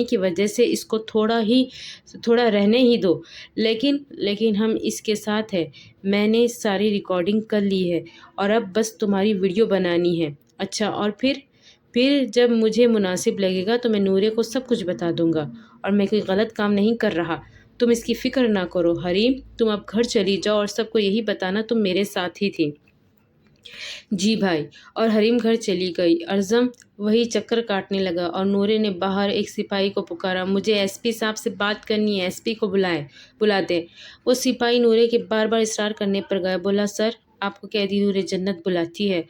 کی وجہ سے اس کو تھوڑا رہنے ہی دو۔ لیکن ہم اس کے ساتھ ہیں، میں نے ساری ریکارڈنگ کر لی ہے، اور اب بس تمہاری ویڈیو بنانی ہے۔ اچھا، اور پھر جب مجھے مناسب لگے گا تو میں نورے کو سب کچھ بتا دوں گا، اور میں کوئی غلط کام نہیں کر رہا، تم اس کی فکر نہ کرو۔ حریم تم اب گھر چلی جاؤ اور سب کو یہی بتانا تم میرے ساتھ ہی تھی۔ جی بھائی، اور حریم گھر چلی گئی۔ ارزم وہی چکر کاٹنے لگا، اور نورے نے باہر ایک سپاہی کو پکارا، مجھے ایس پی صاحب سے بات کرنی ہے، ایس پی کو بلا دیں۔ وہ سپاہی نورے کے بار بار اصرار کرنے پر گیا، بولا، سر آپ کو قیدی نورے جنت بلاتی ہے،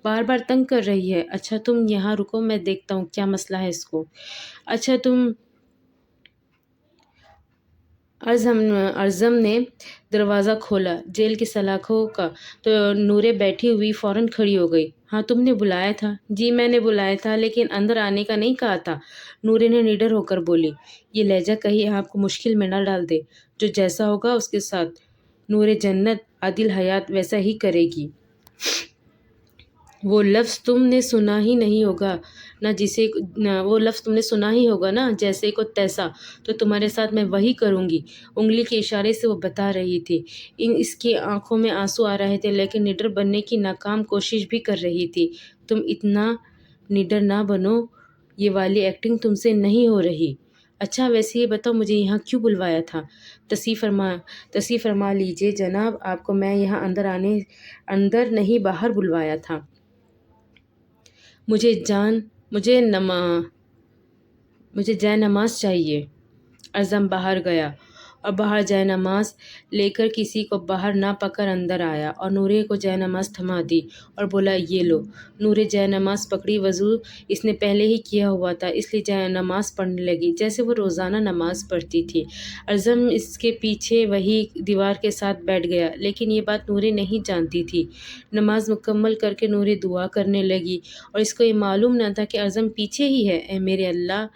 بار بار تنگ کر رہی ہے۔ اچھا تم یہاں رکو، میں دیکھتا ہوں کیا مسئلہ ہے اس کو۔ اچھا تم ارزم نے دروازہ کھولا جیل کی سلاخوں کا، تو نورے بیٹھی ہوئی فوراً کھڑی ہو گئی۔ ہاں تم نے بلایا تھا؟ جی میں نے بلایا تھا لیکن اندر آنے کا نہیں کہا تھا، نورے نے نڈر ہو کر بولی۔ یہ لہجہ کہیں آپ کو مشکل میں نہ ڈال دے، جو جیسا ہوگا اس کے ساتھ نور جنت عادل حیات ویسا ہی کرے گی۔ وہ لفظ تم نے سنا ہی نہیں ہوگا وہ لفظ تم نے سنا ہی ہوگا نا، جیسے کو تیسا، تو تمہارے ساتھ میں وہی کروں گی۔ انگلی کے اشارے سے وہ بتا رہی تھی۔ اس کی آنکھوں میں آنسو آ رہے تھے لیکن نڈر بننے کی ناکام کوشش بھی کر رہی تھی۔ تم اتنا نڈر نہ بنو، یہ والی ایکٹنگ تم سے نہیں ہو رہی۔ اچھا ویسے یہ بتاؤ مجھے یہاں کیوں بلوایا تھا؟ تصریح فرما لیجیے جناب، آپ کو میں یہاں اندر نہیں باہر بلوایا تھا۔ مجھے جائے نماز چاہیے۔ اعظم باہر گیا اور باہر جائے نماز لے کر کسی کو باہر نہ پکڑ اندر آیا اور نورے کو جائے نماز تھما دی اور بولا یہ لو۔ نورے جائے نماز پکڑی، وضو اس نے پہلے ہی کیا ہوا تھا اس لیے جائے نماز پڑھنے لگی جیسے وہ روزانہ نماز پڑھتی تھی۔ اعظم اس کے پیچھے وہی دیوار کے ساتھ بیٹھ گیا، لیکن یہ بات نورے نہیں جانتی تھی۔ نماز مکمل کر کے نورے دعا کرنے لگی اور اس کو یہ معلوم نہ تھا کہ اعظم پیچھے ہی ہے۔ اے میرے اللہ،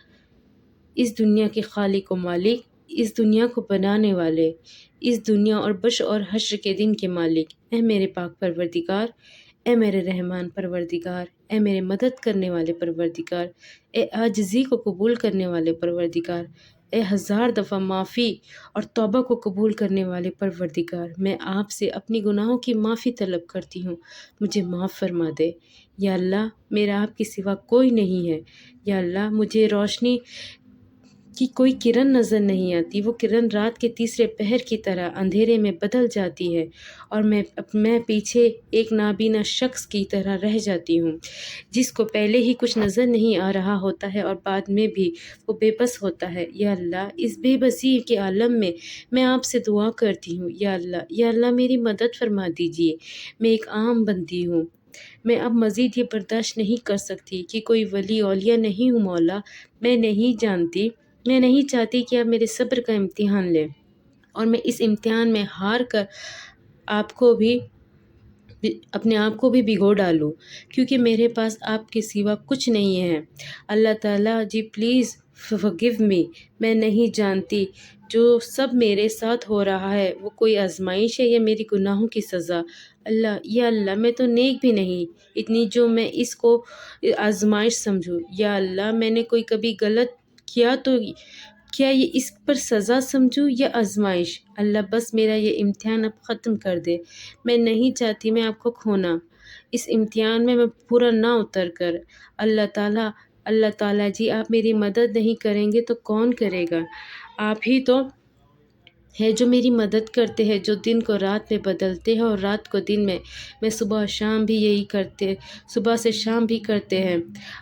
اس دنیا کے خالق و مالک، اس دنیا کو بنانے والے، اس دنیا اور بش اور حشر کے دن کے مالک، اے میرے پاک پروردگار، اے میرے رحمان پروردگار، اے میرے مدد کرنے والے پروردگار، اے عاجزی کو قبول کرنے والے پروردگار، اے 1000 دفعہ معافی اور توبہ کو قبول کرنے والے پروردگار، میں آپ سے اپنی گناہوں کی معافی طلب کرتی ہوں، مجھے معاف فرما دے۔ یا اللہ، میرا آپ کے سوا کوئی نہیں ہے۔ یا اللہ، مجھے روشنی کی کوئی کرن نظر نہیں آتی، وہ کرن رات کے تیسرے پہر کی طرح اندھیرے میں بدل جاتی ہے اور میں پیچھے ایک نابینا شخص کی طرح رہ جاتی ہوں، جس کو پہلے ہی کچھ نظر نہیں آ رہا ہوتا ہے اور بعد میں بھی وہ بے بس ہوتا ہے۔ یا اللہ، اس بے بسی کے عالم میں آپ سے دعا کرتی ہوں۔ یا اللہ میری مدد فرما دیجیے، میں ایک عام بندی ہوں، میں اب مزید یہ برداشت نہیں کر سکتی کہ کوئی ولی اولیاء نہیں ہوں مولا، میں نہیں چاہتی کہ آپ میرے صبر کا امتحان لیں اور میں اس امتحان میں ہار کر اپنے آپ کو بھی بھگو ڈالوں، کیونکہ میرے پاس آپ کے سوا کچھ نہیں ہے۔ اللہ تعالیٰ جی پلیز forgive me، میں نہیں جانتی جو سب میرے ساتھ ہو رہا ہے وہ کوئی آزمائش ہے یا میری گناہوں کی سزا۔ یا اللہ، میں تو نیک بھی نہیں اتنی جو میں اس کو آزمائش سمجھوں۔ یا اللہ، میں نے کوئی کبھی غلط کیا تو کیا یہ اس پر سزا سمجھوں یا آزمائش؟ اللہ بس میرا یہ امتحان اب ختم کر دے، میں نہیں چاہتی میں آپ کو کھونا، اس امتحان میں پورا نہ اتر کر۔ اللہ تعالیٰ جی، آپ میری مدد نہیں کریں گے تو کون کرے گا؟ آپ ہی تو ہے جو میری مدد کرتے ہیں، جو دن کو رات میں بدلتے ہیں اور رات کو دن میں صبح سے شام بھی کرتے ہیں۔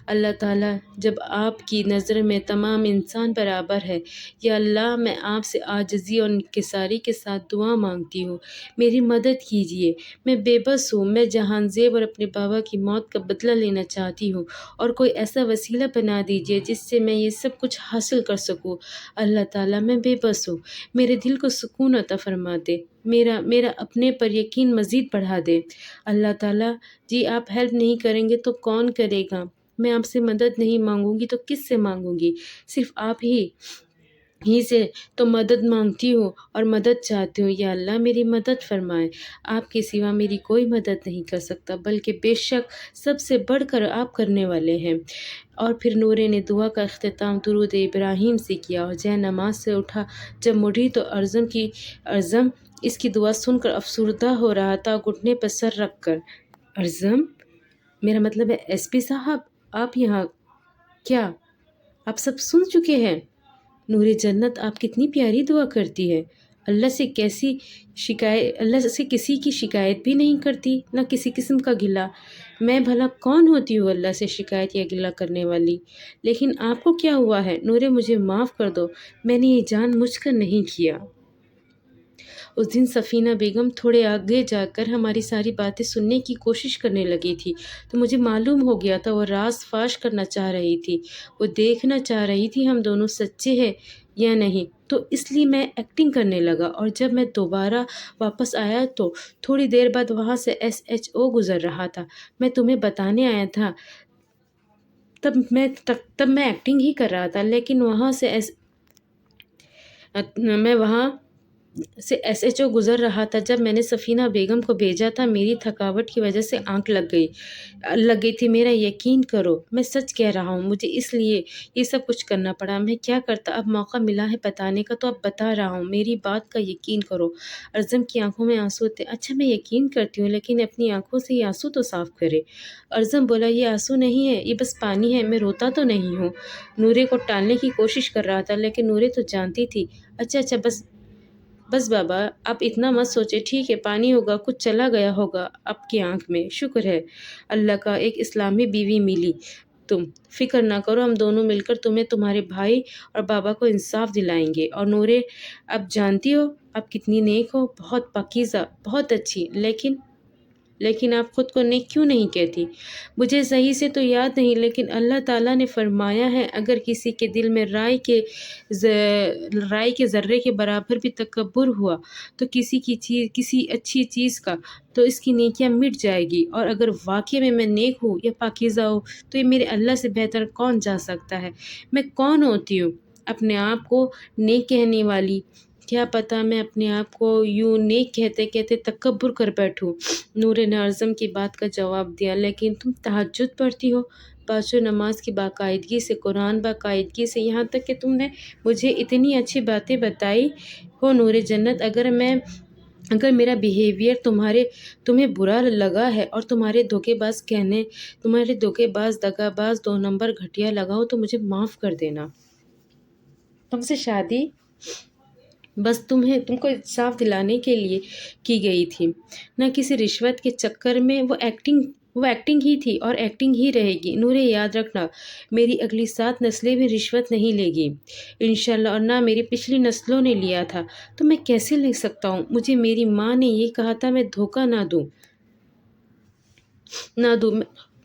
اللہ تعالیٰ، جب آپ کی نظر میں تمام انسان برابر ہے، یا اللہ میں آپ سے عاجزی اور انکساری کے ساتھ دعا مانگتی ہوں، میری مدد کیجیے، میں بے بس ہوں، میں جہان زیب اور اپنے بابا کی موت کا بدلہ لینا چاہتی ہوں اور کوئی ایسا وسیلہ بنا دیجیے جس سے میں یہ سب کچھ حاصل کر سکوں۔ اللہ تعالیٰ، میں بے بس ہوں، میرے دل کو سکون عطا فرما دے، میرا اپنے پر یقین مزید بڑھا دے۔ اللہ تعالیٰ جی، آپ ہیلپ نہیں کریں گے تو کون کرے گا؟ میں آپ سے مدد نہیں مانگوں گی تو کس سے مانگوں گی؟ صرف آپ ہی سے تو مدد مانگتی ہوں اور مدد چاہتی ہوں۔ یا اللہ میری مدد فرمائے، آپ کے سوا میری کوئی مدد نہیں کر سکتا، بلکہ بے شک سب سے بڑھ کر آپ کرنے والے ہیں۔ اور پھر نورے نے دعا کا اختتام درود ابراہیم سے کیا اور جائے نماز سے اٹھا۔ جب مڑی تو اعظم اس کی دعا سن کر افسردہ ہو رہا تھا، گھٹنے پر سر رکھ کر۔ اعظم، میرا مطلب ہے ایس پی صاحب، آپ یہاں کیا؟ آپ سب سن چکے ہیں؟ نور جنت آپ کتنی پیاری دعا کرتی ہے، اللہ سے کسی کی شکایت بھی نہیں کرتی، نہ کسی قسم کا گلہ۔ میں بھلا کون ہوتی ہوں اللہ سے شکایت یا گلہ کرنے والی؟ لیکن آپ کو کیا ہوا ہے؟ نورے مجھے معاف کر دو، میں نے یہ جان بوجھ کر نہیں کیا۔ اس دن سفینہ بیگم تھوڑے آگے جا کر ہماری ساری باتیں سننے کی کوشش کرنے لگی تھی تو مجھے معلوم ہو گیا تھا وہ راز فاش کرنا چاہ رہی تھی، وہ دیکھنا چاہ رہی تھی ہم دونوں سچے ہیں یا نہیں، تو اس لیے میں ایکٹنگ کرنے لگا، اور جب میں دوبارہ واپس آیا تو تھوڑی دیر بعد وہاں سے SHO گزر رہا تھا۔ میں تمہیں بتانے آیا تھا، تب میں ایکٹنگ ہی کر رہا تھا، لیکن میں وہاں سے SHO گزر رہا تھا جب میں نے سفینہ بیگم کو بھیجا تھا۔ میری تھکاوٹ کی وجہ سے آنکھ لگ گئی تھی، میرا یقین کرو، میں سچ کہہ رہا ہوں، مجھے اس لیے یہ سب کچھ کرنا پڑا۔ میں کیا کرتا، اب موقع ملا ہے بتانے کا تو اب بتا رہا ہوں، میری بات کا یقین کرو۔ ارزم کی آنکھوں میں آنسو تھے۔ اچھا میں یقین کرتی ہوں، لیکن اپنی آنکھوں سے یہ آنسو تو صاف کرے۔ ارزم بولا، یہ آنسو نہیں ہے، یہ بس پانی ہے، میں روتا تو نہیں ہوں۔ نورے کو ٹالنے کی کوشش کر رہا تھا، لیکن نورے تو جانتی تھی۔ اچھا بس بابا، آپ اتنا مت سوچے، ٹھیک ہے، پانی ہوگا، کچھ چلا گیا ہوگا آپ کی آنکھ میں، شکر ہے اللہ کا ایک اسلامی بیوی ملی۔ تم فکر نہ کرو، ہم دونوں مل کر تمہیں تمہارے بھائی اور بابا کو انصاف دلائیں گے۔ اور نورے، اب جانتی ہو آپ کتنی نیک ہو، بہت پاکیزہ، بہت اچھی، لیکن آپ خود کو نیک کیوں نہیں کہتی؟ مجھے صحیح سے تو یاد نہیں، لیکن اللہ تعالیٰ نے فرمایا ہے اگر کسی کے دل میں رائے کے ذرے کے برابر بھی تکبر ہوا تو کسی اچھی چیز کا، تو اس کی نیکیاں مٹ جائے گی۔ اور اگر واقعی میں نیک ہوں یا پاکیزہ ہوں تو یہ میرے اللہ سے بہتر کون جا سکتا ہے؟ میں کون ہوتی ہوں اپنے آپ کو نیک کہنے والی؟ کیا پتہ میں اپنے آپ کو یوں نیک کہتے کہتے تکبر کر بیٹھوں۔ نورے نے ارزم کی بات کا جواب دیا، لیکن تم تہجد پڑھتی ہو، پانچوں نماز کی باقاعدگی سے، قرآن باقاعدگی سے، یہاں تک کہ تم نے مجھے اتنی اچھی باتیں بتائی ہو نور جنت۔ اگر میرا بیہیویئر تمہیں برا لگا ہے اور تمہارے دھوکے باز دغا باز 2 نمبر گھٹیا لگا ہو تو مجھے معاف کر دینا۔ تم سے شادی بس تم کو انصاف دلانے کے لیے کی گئی تھی، نہ کسی رشوت کے چکر میں۔ وہ ایکٹنگ ہی تھی اور ایکٹنگ ہی رہے گی۔ نورے، یاد رکھنا، میری اگلی 7 نسلیں بھی رشوت نہیں لے گی انشاءاللہ، اور نہ میری پچھلی نسلوں نے لیا تھا، تو میں کیسے لے سکتا ہوں؟ مجھے میری ماں نے یہ کہا تھا، میں دھوکہ نہ دوں۔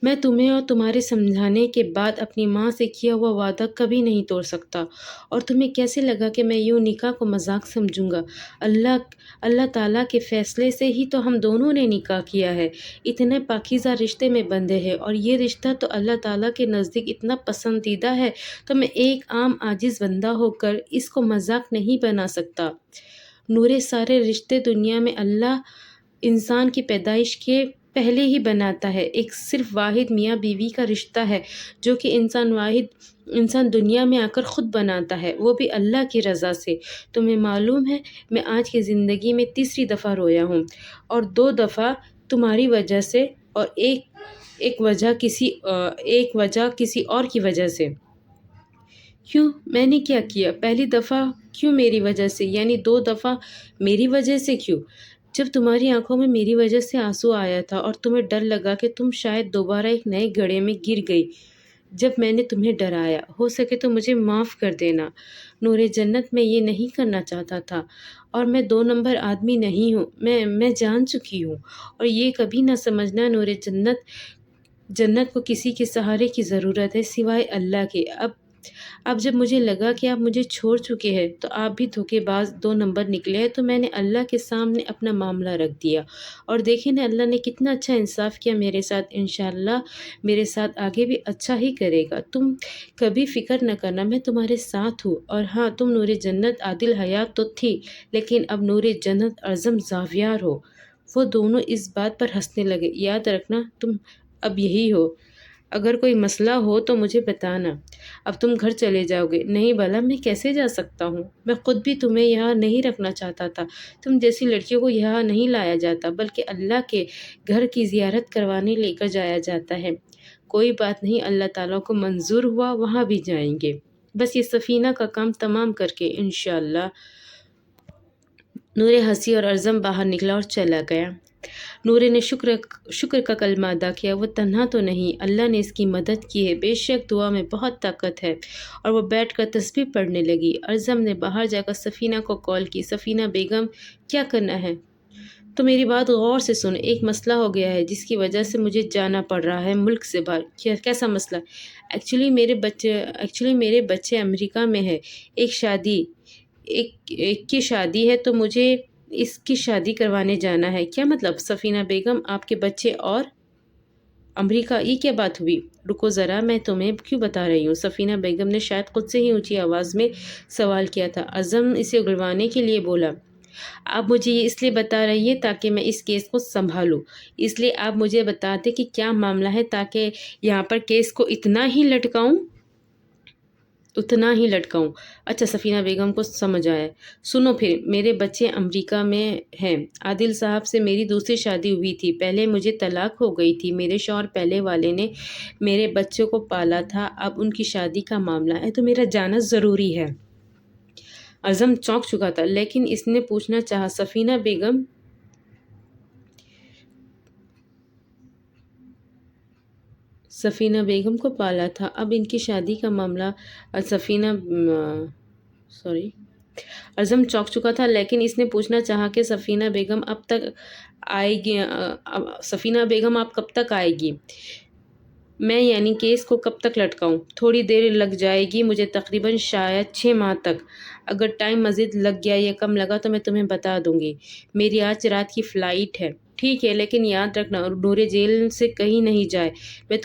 میں تمہیں اور تمہارے سمجھانے کے بعد اپنی ماں سے کیا ہوا وعدہ کبھی نہیں توڑ سکتا۔ اور تمہیں کیسے لگا کہ میں یوں نکاح کو مذاق سمجھوں گا؟ اللہ تعالیٰ کے فیصلے سے ہی تو ہم دونوں نے نکاح کیا ہے، اتنے پاکیزہ رشتے میں بندھے ہیں، اور یہ رشتہ تو اللہ تعالیٰ کے نزدیک اتنا پسندیدہ ہے، تو میں ایک عام عاجز بندہ ہو کر اس کو مذاق نہیں بنا سکتا۔ نورے، سارے رشتے دنیا میں اللہ انسان کی پیدائش کے پہلے ہی بناتا ہے۔ ایک صرف واحد میاں بیوی کا رشتہ ہے جو کہ انسان دنیا میں آ کر خود بناتا ہے، وہ بھی اللہ کی رضا سے۔ تمہیں معلوم ہے میں آج کی زندگی میں تیسری دفعہ رویا ہوں، اور 2 دفعہ تمہاری وجہ سے، اور ایک وجہ کسی اور کی وجہ سے۔ کیوں؟ میں نے کیا کیا؟ پہلی دفعہ کیوں میری وجہ سے، یعنی 2 دفعہ میری وجہ سے کیوں؟ جب تمہاری آنکھوں میں میری وجہ سے آنسو آیا تھا اور تمہیں ڈر لگا کہ تم شاید دوبارہ ایک نئے گڑھے میں گر گئی، جب میں نے تمہیں ڈرایا، ہو سکے تو مجھے معاف کر دینا۔ نور جنت، میں یہ نہیں کرنا چاہتا تھا، اور میں 2 نمبر آدمی نہیں ہوں، میں جان چکی ہوں۔ اور یہ کبھی نہ سمجھنا نور جنت کو کسی کے سہارے کی ضرورت ہے سوائے اللہ کے۔ اب جب مجھے لگا کہ آپ مجھے چھوڑ چکے ہیں تو آپ بھی دھوکے باز 2 نمبر نکلے ہیں، تو میں نے اللہ کے سامنے اپنا معاملہ رکھ دیا، اور دیکھیں نا اللہ نے کتنا اچھا انصاف کیا میرے ساتھ۔ انشاءاللہ میرے ساتھ آگے بھی اچھا ہی کرے گا۔ تم کبھی فکر نہ کرنا، میں تمہارے ساتھ ہوں۔ اور ہاں، تم نور جنت عادل حیات تو تھی، لیکن اب نور جنت ارزم زاویار ہو۔ وہ دونوں اس بات پر ہنسنے لگے۔ یاد رکھنا تم اب یہی ہو، اگر کوئی مسئلہ ہو تو مجھے بتانا۔ اب تم گھر چلے جاؤ گے؟ نہیں بھلا، میں کیسے جا سکتا ہوں؟ میں خود بھی تمہیں یہاں نہیں رکھنا چاہتا تھا، تم جیسی لڑکیوں کو یہاں نہیں لایا جاتا، بلکہ اللہ کے گھر کی زیارت کروانے لے کر جایا جاتا ہے۔ کوئی بات نہیں، اللہ تعالیٰ کو منظور ہوا وہاں بھی جائیں گے، بس یہ سفینہ کا کام تمام کر کے انشاءاللہ۔ نورے ہنسی اور ارزم باہر نکلا اور چلا گیا۔ نورے نے شکر کا کلمہ ادا کیا، وہ تنہا تو نہیں، اللہ نے اس کی مدد کی ہے، بے شک دعا میں بہت طاقت ہے، اور وہ بیٹھ کر تسبیح پڑھنے لگی۔ ارزم نے باہر جا کر سفینہ کو کال کی۔ سفینہ بیگم، کیا کرنا ہے؟ تو میری بات غور سے سن، ایک مسئلہ ہو گیا ہے جس کی وجہ سے مجھے جانا پڑ رہا ہے ملک سے باہر۔ کیسا مسئلہ؟ ایکچولی میرے بچے امریکہ میں ہے، ایک کی شادی ہے، تو مجھے اس کی شادی کروانے جانا ہے۔ کیا مطلب؟ سفینہ بیگم، آپ کے بچے اور امریکہ، یہ کیا بات ہوئی؟ رکو ذرا، میں تمہیں کیوں بتا رہی ہوں۔ سفینہ بیگم نے شاید خود سے ہی اونچی آواز میں سوال کیا تھا۔ اعظم اسے اگلوانے کے لیے بولا، آپ مجھے یہ اس لیے بتا رہی ہیں تاکہ میں اس کیس کو سنبھالوں؟ اس لیے آپ مجھے بتا دیں کہ کیا معاملہ ہے تاکہ یہاں پر کیس کو اتنا ہی لٹکاؤں۔ اچھا، سفینہ بیگم کو سمجھ آیا۔ سنو پھر، میرے بچے امریکہ میں ہیں۔ عادل صاحب سے میری دوسری شادی ہوئی تھی، پہلے مجھے طلاق ہو گئی تھی۔ میرے شوہر پہلے والے نے میرے بچوں کو پالا تھا، اب ان کی شادی کا معاملہ ہے تو میرا جانا ضروری ہے۔ اعظم چونک چکا تھا، لیکن اس نے پوچھنا چاہا، سفینہ بیگم کو پالا تھا، اب ان کی شادی کا معاملہ۔ اعظم چونک چکا تھا، لیکن اس نے پوچھنا چاہا کہ سفینہ بیگم آپ کب تک آئے گی؟ میں یعنی کیس کو کب تک لٹکاؤں؟ تھوڑی دیر لگ جائے گی مجھے، تقریباً شاید 6 ماہ تک۔ اگر ٹائم مزید لگ گیا یا کم لگا تو میں تمہیں بتا دوں گی۔ میری آج رات کی فلائٹ ہے۔ ٹھیک ہے، لیکن یاد رکھنا نورے جیل سے کہیں نہیں جائے، میں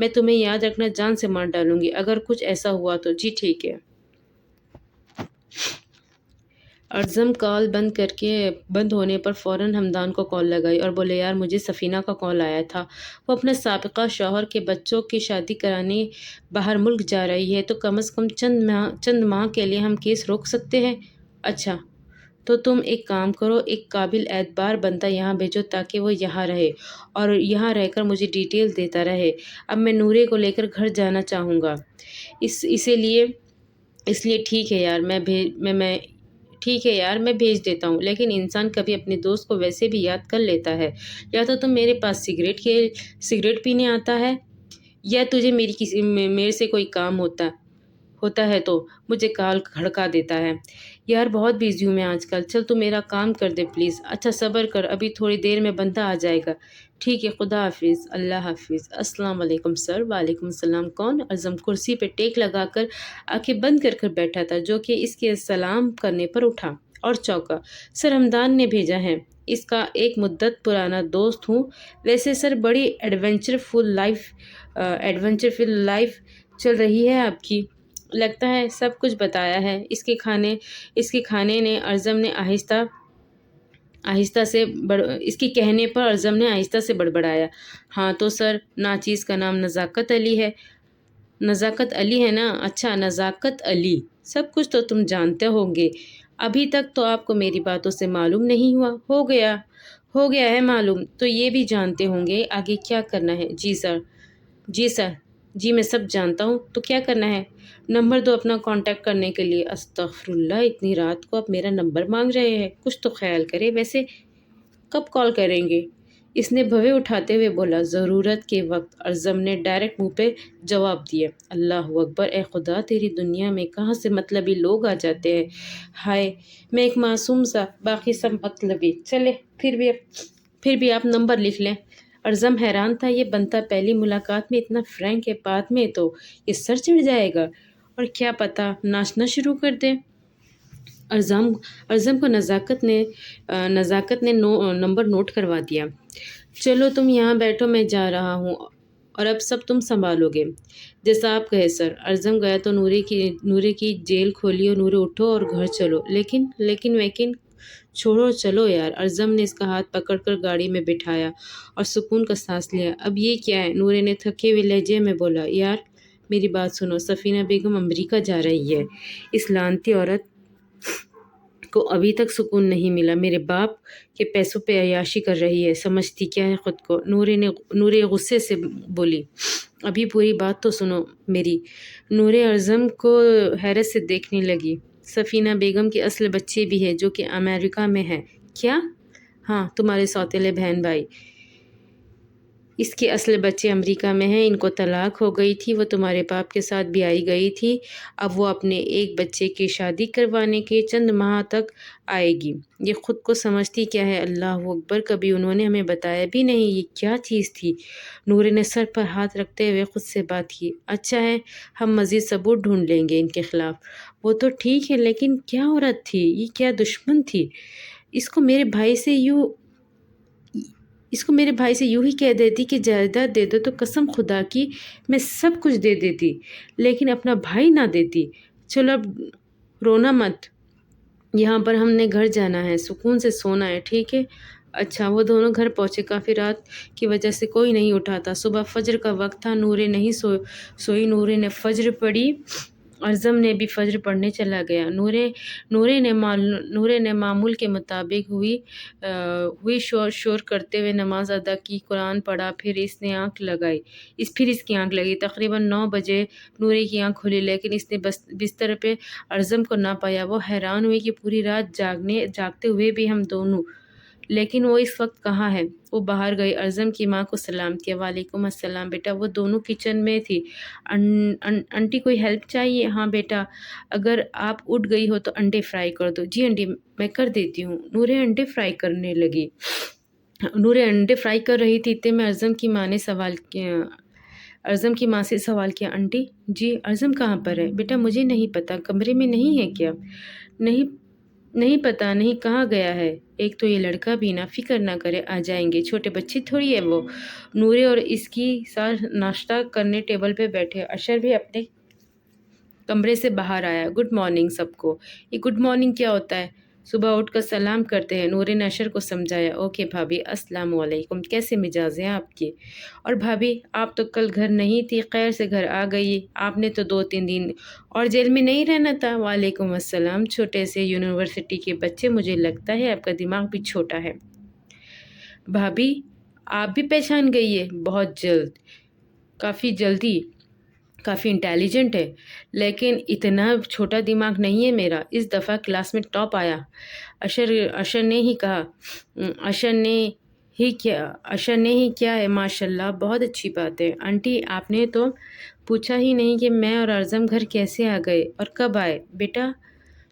تمہیں یاد رکھنا جان سے مار ڈالوں گی اگر کچھ ایسا ہوا تو۔ جی ٹھیک ہے۔ اعظم کال بند ہونے پر فوراً حمدان کو کال لگائی اور بولے، یار مجھے سفینہ کا کال آیا تھا، وہ اپنے سابقہ شوہر کے بچوں کی شادی کرانے باہر ملک جا رہی ہے، تو کم از کم چند ماہ کے لیے ہم کیس روک سکتے ہیں۔ اچھا، تو تم ایک کام کرو، ایک قابل اعتبار بندہ یہاں بھیجو تاکہ وہ یہاں رہے اور یہاں رہ کر مجھے ڈیٹیل دیتا رہے۔ اب میں نورے کو لے کر گھر جانا چاہوں گا، اس لیے ٹھیک ہے یار، میں بھیج دیتا ہوں۔ لیکن انسان کبھی اپنے دوست کو ویسے بھی یاد کر لیتا ہے۔ یا تو تم میرے پاس سگریٹ پینے آتا ہے، یا تجھے میرے سے کوئی کام ہوتا ہے تو مجھے کال کھڑکا دیتا ہے۔ یار بہت بیزی ہوں میں آج کل، چل تو میرا کام کر دے پلیز۔ اچھا صبر کر، ابھی تھوڑی دیر میں بندہ آ جائے گا۔ ٹھیک ہے، خدا حافظ۔ اللہ حافظ۔ السلام علیکم سر۔ وعلیکم السلام۔ کون؟ اعظم کرسی پہ ٹیک لگا کر آنکھیں بند کر بیٹھا تھا، جو کہ اس کے سلام کرنے پر اٹھا اور چونکا۔ سر حمدان نے بھیجا ہے، اس کا ایک مدت پرانا دوست ہوں۔ ویسے سر بڑی ایڈونچر فل لائف چل رہی ہے آپ کی، لگتا ہے سب کچھ بتایا ہے۔ اس کے کھانے نے اعظم نے اس کے کہنے پر اعظم نے آہستہ سے بڑبڑایا، ہاں تو سر، ناچیز کا نام نزاکت علی ہے۔ نزاکت علی ہے نا؟ اچھا، نزاکت علی، سب کچھ تو تم جانتے ہوں گے۔ ابھی تک تو آپ کو میری باتوں سے معلوم نہیں ہوا؟ ہو گیا ہے معلوم، تو یہ بھی جانتے ہوں گے آگے کیا کرنا ہے؟ جی سر، جی میں سب جانتا ہوں، تو کیا کرنا ہے؟ نمبر دو اپنا کانٹیکٹ کرنے کے لیے۔ استغفر اللہ، اتنی رات کو آپ میرا نمبر مانگ رہے ہیں، کچھ تو خیال کرے۔ ویسے کب کال کریں گے؟ اس نے بھویں اٹھاتے ہوئے بولا، ضرورت کے وقت۔ اعظم نے ڈائریکٹ منہ پہ جواب دیا۔ اللہ اکبر، اے خدا، تیری دنیا میں کہاں سے مطلبی لوگ آ جاتے ہیں۔ ہائے، میں ایک معصوم سا، باقی سب مطلبی۔ چلے، پھر بھی آپ نمبر لکھ لیں۔ اعظم حیران تھا، یہ بندہ پہلی ملاقات میں اتنا فرینک ہے، بعد میں تو یہ سر چڑھ جائے گا اور کیا پتہ ناچنا شروع کر دے۔ اعظم کو نزاکت نے نمبر نوٹ کروا دیا۔ چلو تم یہاں بیٹھو، میں جا رہا ہوں اور اب سب تم سنبھالو گے، جیسا آپ کہے سر۔ اعظم گیا تو نورے کی جیل کھولی اور نورے اٹھو اور گھر چلو۔ لیکن چھوڑو، چلو یار۔ اعظم نے اس کا ہاتھ پکڑ کر گاڑی میں بٹھایا اور سکون کا سانس لیا۔ اب یہ کیا ہے؟ نورے نے تھکے ہوئے لہجے میں بولا۔ یار میری بات سنو، سفینہ بیگم امریکہ جا رہی ہے، اس لعنتی عورت کو ابھی تک سکون نہیں ملا، میرے باپ کے پیسوں پہ عیاشی کر رہی ہے، سمجھتی کیا ہے خود کو؟ نورے غصے سے بولی۔ ابھی پوری بات تو سنو میری۔ نورے اعظم کو حیرت سے دیکھنے لگی۔ سفینہ بیگم کے اصل بچے بھی ہیں جو کہ امریکہ میں ہیں۔ کیا؟ ہاں، تمہارے سوتیلے بہن بھائی۔ اس کے اصل بچے امریکہ میں ہیں، ان کو طلاق ہو گئی تھی، وہ تمہارے باپ کے ساتھ بھی آئی گئی تھی، اب وہ اپنے ایک بچے کی شادی کروانے کے چند ماہ تک آئے گی۔ یہ خود کو سمجھتی کیا ہے، اللہ اکبر، کبھی انہوں نے ہمیں بتایا بھی نہیں یہ کیا چیز تھی۔ نورے نے سر پر ہاتھ رکھتے ہوئے خود سے بات کی۔ اچھا ہے، ہم مزید ثبوت ڈھونڈ لیں گے ان کے خلاف۔ وہ تو ٹھیک ہے، لیکن کیا عورت تھی یہ، کیا دشمن تھی؟ اس کو میرے بھائی سے یوں ہی کہہ دیتی کہ جائیداد دے دو تو قسم خدا کی میں سب کچھ دے دیتی، لیکن اپنا بھائی نہ دیتی۔ چلو اب رونا مت، یہاں پر ہم نے گھر جانا ہے، سکون سے سونا ہے، ٹھیک ہے؟ اچھا، وہ دونوں گھر پہنچے۔ کافی رات کی وجہ سے کوئی نہیں اٹھا تھا، صبح فجر کا وقت تھا، نورے نہیں سوئی۔ نورے نے فجر پڑھی، ارزم نے بھی فجر پڑھنے چلا گیا۔ نورے نے معمول کے مطابق ہوئی شور کرتے ہوئے نماز ادا کی، قرآن پڑھا، پھر اس کی آنکھ لگی۔ تقریباً 9 بجے نورے کی آنکھ کھلی، لیکن اس نے بستر پہ ارزم کو نہ پایا۔ وہ حیران ہوئی کہ پوری رات جاگتے ہوئے بھی ہم دونوں، لیکن وہ اس وقت کہاں ہے؟ وہ باہر گئی، ارزم کی ماں کو سلام کیا۔ وعلیکم السلام بیٹا۔ وہ دونوں کچن میں تھی۔ انٹی کوئی ہیلپ چاہیے؟ ہاں بیٹا، اگر آپ اٹھ گئی ہو تو انڈے فرائی کر دو۔ جی انٹی میں کر دیتی ہوں۔ نورے انڈے فرائی کرنے لگی۔ نورے انڈے فرائی کر رہی تھی، اتنے میں ارزم کی ماں سے سوال کیا، انٹی جی ارزم کہاں پر ہے؟ بیٹا مجھے نہیں پتا، کمرے میں نہیں ہے کیا؟ نہیں پتا نہیں کہاں گیا ہے۔ ایک تو یہ لڑکا بھی نہ فکر نہ کرے، آ جائیں گے، چھوٹے بچے تھوڑی ہے وہ۔ نورے اور اس کی ساتھ ناشتہ کرنے ٹیبل پہ بیٹھے، اشر بھی اپنے کمرے سے باہر آیا۔ گڈ مارننگ سب کو۔ یہ گڈ مارننگ کیا ہوتا ہے؟ صبح اٹھ کر سلام کرتے ہیں۔ نورے نے اشر کو سمجھایا۔ اوکے بھابھی، السلام علیکم، کیسے مزاج ہیں آپ کے؟ اور بھابھی آپ تو کل گھر نہیں تھی، خیر سے گھر آ گئی، آپ نے تو 2-3 دن اور جیل میں نہیں رہنا تھا۔ وعلیکم السلام، چھوٹے سے یونیورسٹی کے بچے، مجھے لگتا ہے آپ کا دماغ بھی چھوٹا ہے۔ بھابھی آپ بھی پہچان گئی ہے؟ بہت جلد، کافی جلدی، کافی انٹیلیجنٹ ہے، لیکن اتنا چھوٹا دماغ نہیں ہے میرا۔ اس دفعہ کلاس میں ٹاپ آیا۔ اشر نے ہی کہا۔ اشر نے ہی کیا ہے؟ ماشاءاللہ، بہت اچھی بات ہے۔ انٹی آپ نے تو پوچھا ہی نہیں کہ میں اور ارزم گھر کیسے آ گئے اور کب آئے؟ بیٹا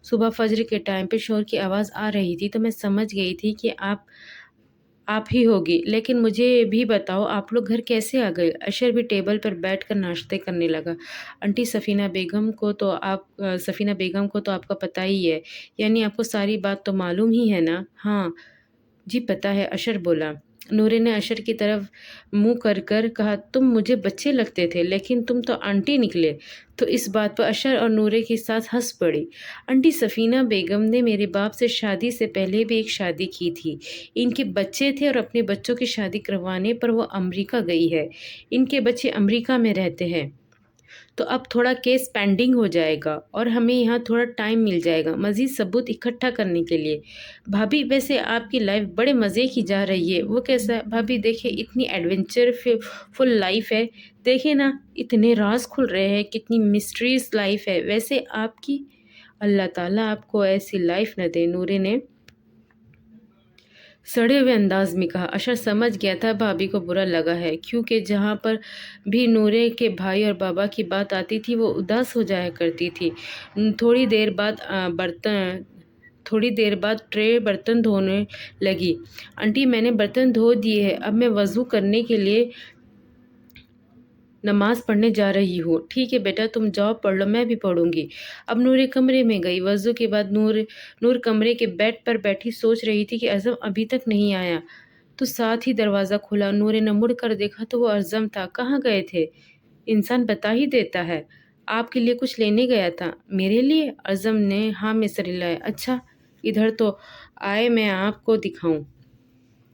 صبح فجر کے ٹائم پہ شور کی آواز آ رہی تھی تو میں سمجھ گئی تھی کہ آپ ہی ہوگی، لیکن مجھے بھی بتاؤ آپ لوگ گھر کیسے آ گئے؟ اشر بھی ٹیبل پر بیٹھ کر ناشتے کرنے لگا۔ انٹی سفینہ بیگم کو تو آپ کا پتہ ہی ہے، یعنی آپ کو ساری بات تو معلوم ہی ہے نا؟ ہاں جی پتہ ہے، اشر بولا۔ نورے نے اشر کی طرف منہ کر کہا، تم مجھے بچے لگتے تھے لیکن تم تو آنٹی نکلے۔ تو اس بات پر اشر اور نورے کے ساتھ ہنس پڑی۔ انٹی سفینہ بیگم نے میرے باپ سے شادی سے پہلے بھی ایک شادی کی تھی، ان کے بچے تھے اور اپنے بچوں کی شادی کروانے پر وہ امریکہ گئی ہے۔ ان کے بچے امریکہ میں رہتے ہیں، تو اب تھوڑا کیس پینڈنگ ہو جائے گا اور ہمیں یہاں تھوڑا ٹائم مل جائے گا مزید ثبوت اکٹھا کرنے کے لیے۔ بھابھی ویسے آپ کی لائف بڑے مزے کی جا رہی ہے۔ وہ کیسا ہے؟ بھابھی دیکھیں اتنی ایڈونچر فل لائف ہے، دیکھیں نا اتنے راز کھل رہے ہیں، کتنی مسٹریز لائف ہے۔ ویسے آپ کی، اللہ تعالیٰ آپ کو ایسی لائف نہ دے، نورے نے سڑے ہوئے انداز میں کہا۔ اشر سمجھ گیا تھا بھابھی کو برا لگا ہے، کیونکہ جہاں پر بھی نورے کے بھائی اور بابا کی بات آتی تھی وہ اداس ہو جایا کرتی تھی۔ تھوڑی دیر بعد ٹرے برتن دھونے لگی۔ انٹی میں نے برتن دھو دیے ہیں، اب میں وضو کرنے کے لیے نماز پڑھنے جا رہی ہوں۔ ٹھیک ہے بیٹا، تم جاؤ پڑھ لو، میں بھی پڑھوں گی۔ اب نورے کمرے میں گئی۔ وضو کے بعد نور کمرے کے بیڈ پر بیٹھی سوچ رہی تھی کہ ارزم ابھی تک نہیں آیا تو ساتھ ہی دروازہ کھلا۔ نورے نے مڑ کر دیکھا تو وہ ارزم تھا۔ کہاں گئے تھے؟ انسان بتا ہی دیتا ہے۔ آپ کے لیے کچھ لینے گیا تھا؟ میرے لیے؟ ارزم نے ہاں میں سر ہلایا۔ اچھا ادھر تو آئے، میں آپ کو دکھاؤں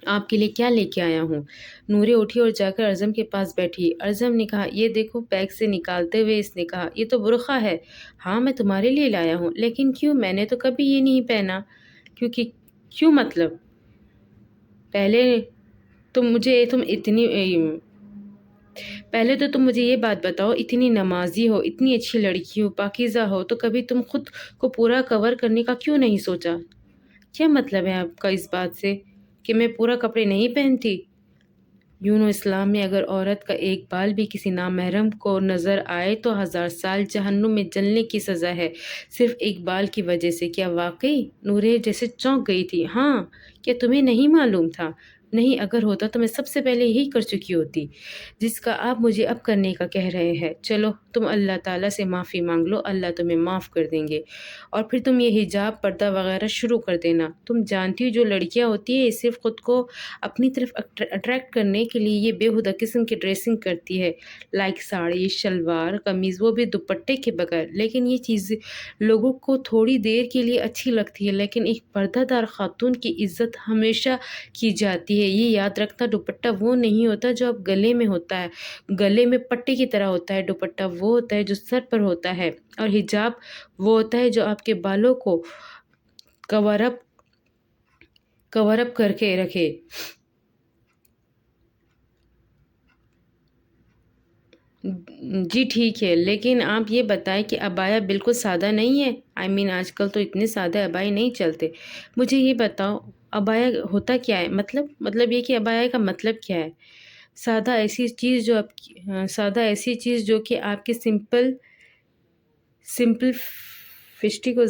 آپ کے لیے کیا لے کے آیا ہوں۔ نورے اٹھی اور جا کر ارزم کے پاس بیٹھی۔ ارزم نے کہا، یہ دیکھو، بیگ سے نکالتے ہوئے اس نے کہا، یہ تو برقع ہے۔ ہاں میں تمہارے لیے لایا ہوں، لیکن کیوں؟ میں نے تو کبھی یہ نہیں پہنا۔ کیوں مطلب؟ پہلے تو تم مجھے یہ بات بتاؤ، اتنی نمازی ہو، اتنی اچھی لڑکی ہو، پاکیزہ ہو، تو کبھی تم خود کو پورا کور کرنے کا کیوں نہیں سوچا؟ کیا مطلب ہے آپ کا اس بات سے کہ میں پورا کپڑے نہیں پہنتی؟ یوں اسلام میں اگر عورت کا ایک بال بھی کسی نامحرم کو نظر آئے تو 1000 سال جہنم میں جلنے کی سزا ہے، صرف ایک بال کی وجہ سے۔ کیا واقعی؟ نورے جیسے چونک گئی تھی۔ ہاں، کیا تمہیں نہیں معلوم تھا؟ نہیں، اگر ہوتا تو میں سب سے پہلے یہی کر چکی ہوتی جس کا آپ مجھے اب کرنے کا کہہ رہے ہیں۔ چلو تم اللہ تعالیٰ سے معافی مانگ لو، اللہ تمہیں معاف کر دیں گے، اور پھر تم یہ حجاب پردہ وغیرہ شروع کر دینا۔ تم جانتی ہو جو لڑکیاں ہوتی ہیں صرف خود کو اپنی طرف اٹریکٹ کرنے کے لیے یہ بےہودہ قسم کی ڈریسنگ کرتی ہے، لائک ساڑی، شلوار، قمیض، وہ بھی دوپٹے کے بغیر۔ لیکن یہ چیز لوگوں کو تھوڑی دیر کے لیے اچھی لگتی ہے، لیکن ایک پردہ دار خاتون کی عزت ہمیشہ کی جاتی ہے۔ یہ یاد رکھنا، دوپٹہ وہ نہیں ہوتا جو اب گلے میں ہوتا ہے، گلے میں پٹے کی طرح ہوتا ہے۔ دوپٹہ وہ ہوتا ہے جو سر پر ہوتا ہے، اور حجاب وہ ہوتا ہے جو آپ کے بالوں کو کور اپ کر کے رکھے۔ جی ٹھیک ہے، لیکن آپ یہ بتائیں کہ عبایا بالکل سادہ نہیں ہے؟ آج کل تو اتنے سادہ عبایا نہیں چلتے۔ مجھے یہ بتاؤ عبایا ہوتا کیا ہے؟ مطلب یہ کہ عبایا کا مطلب کیا ہے؟ سادہ ایسی چیز جو کہ آپ کے سمپل سٹی کو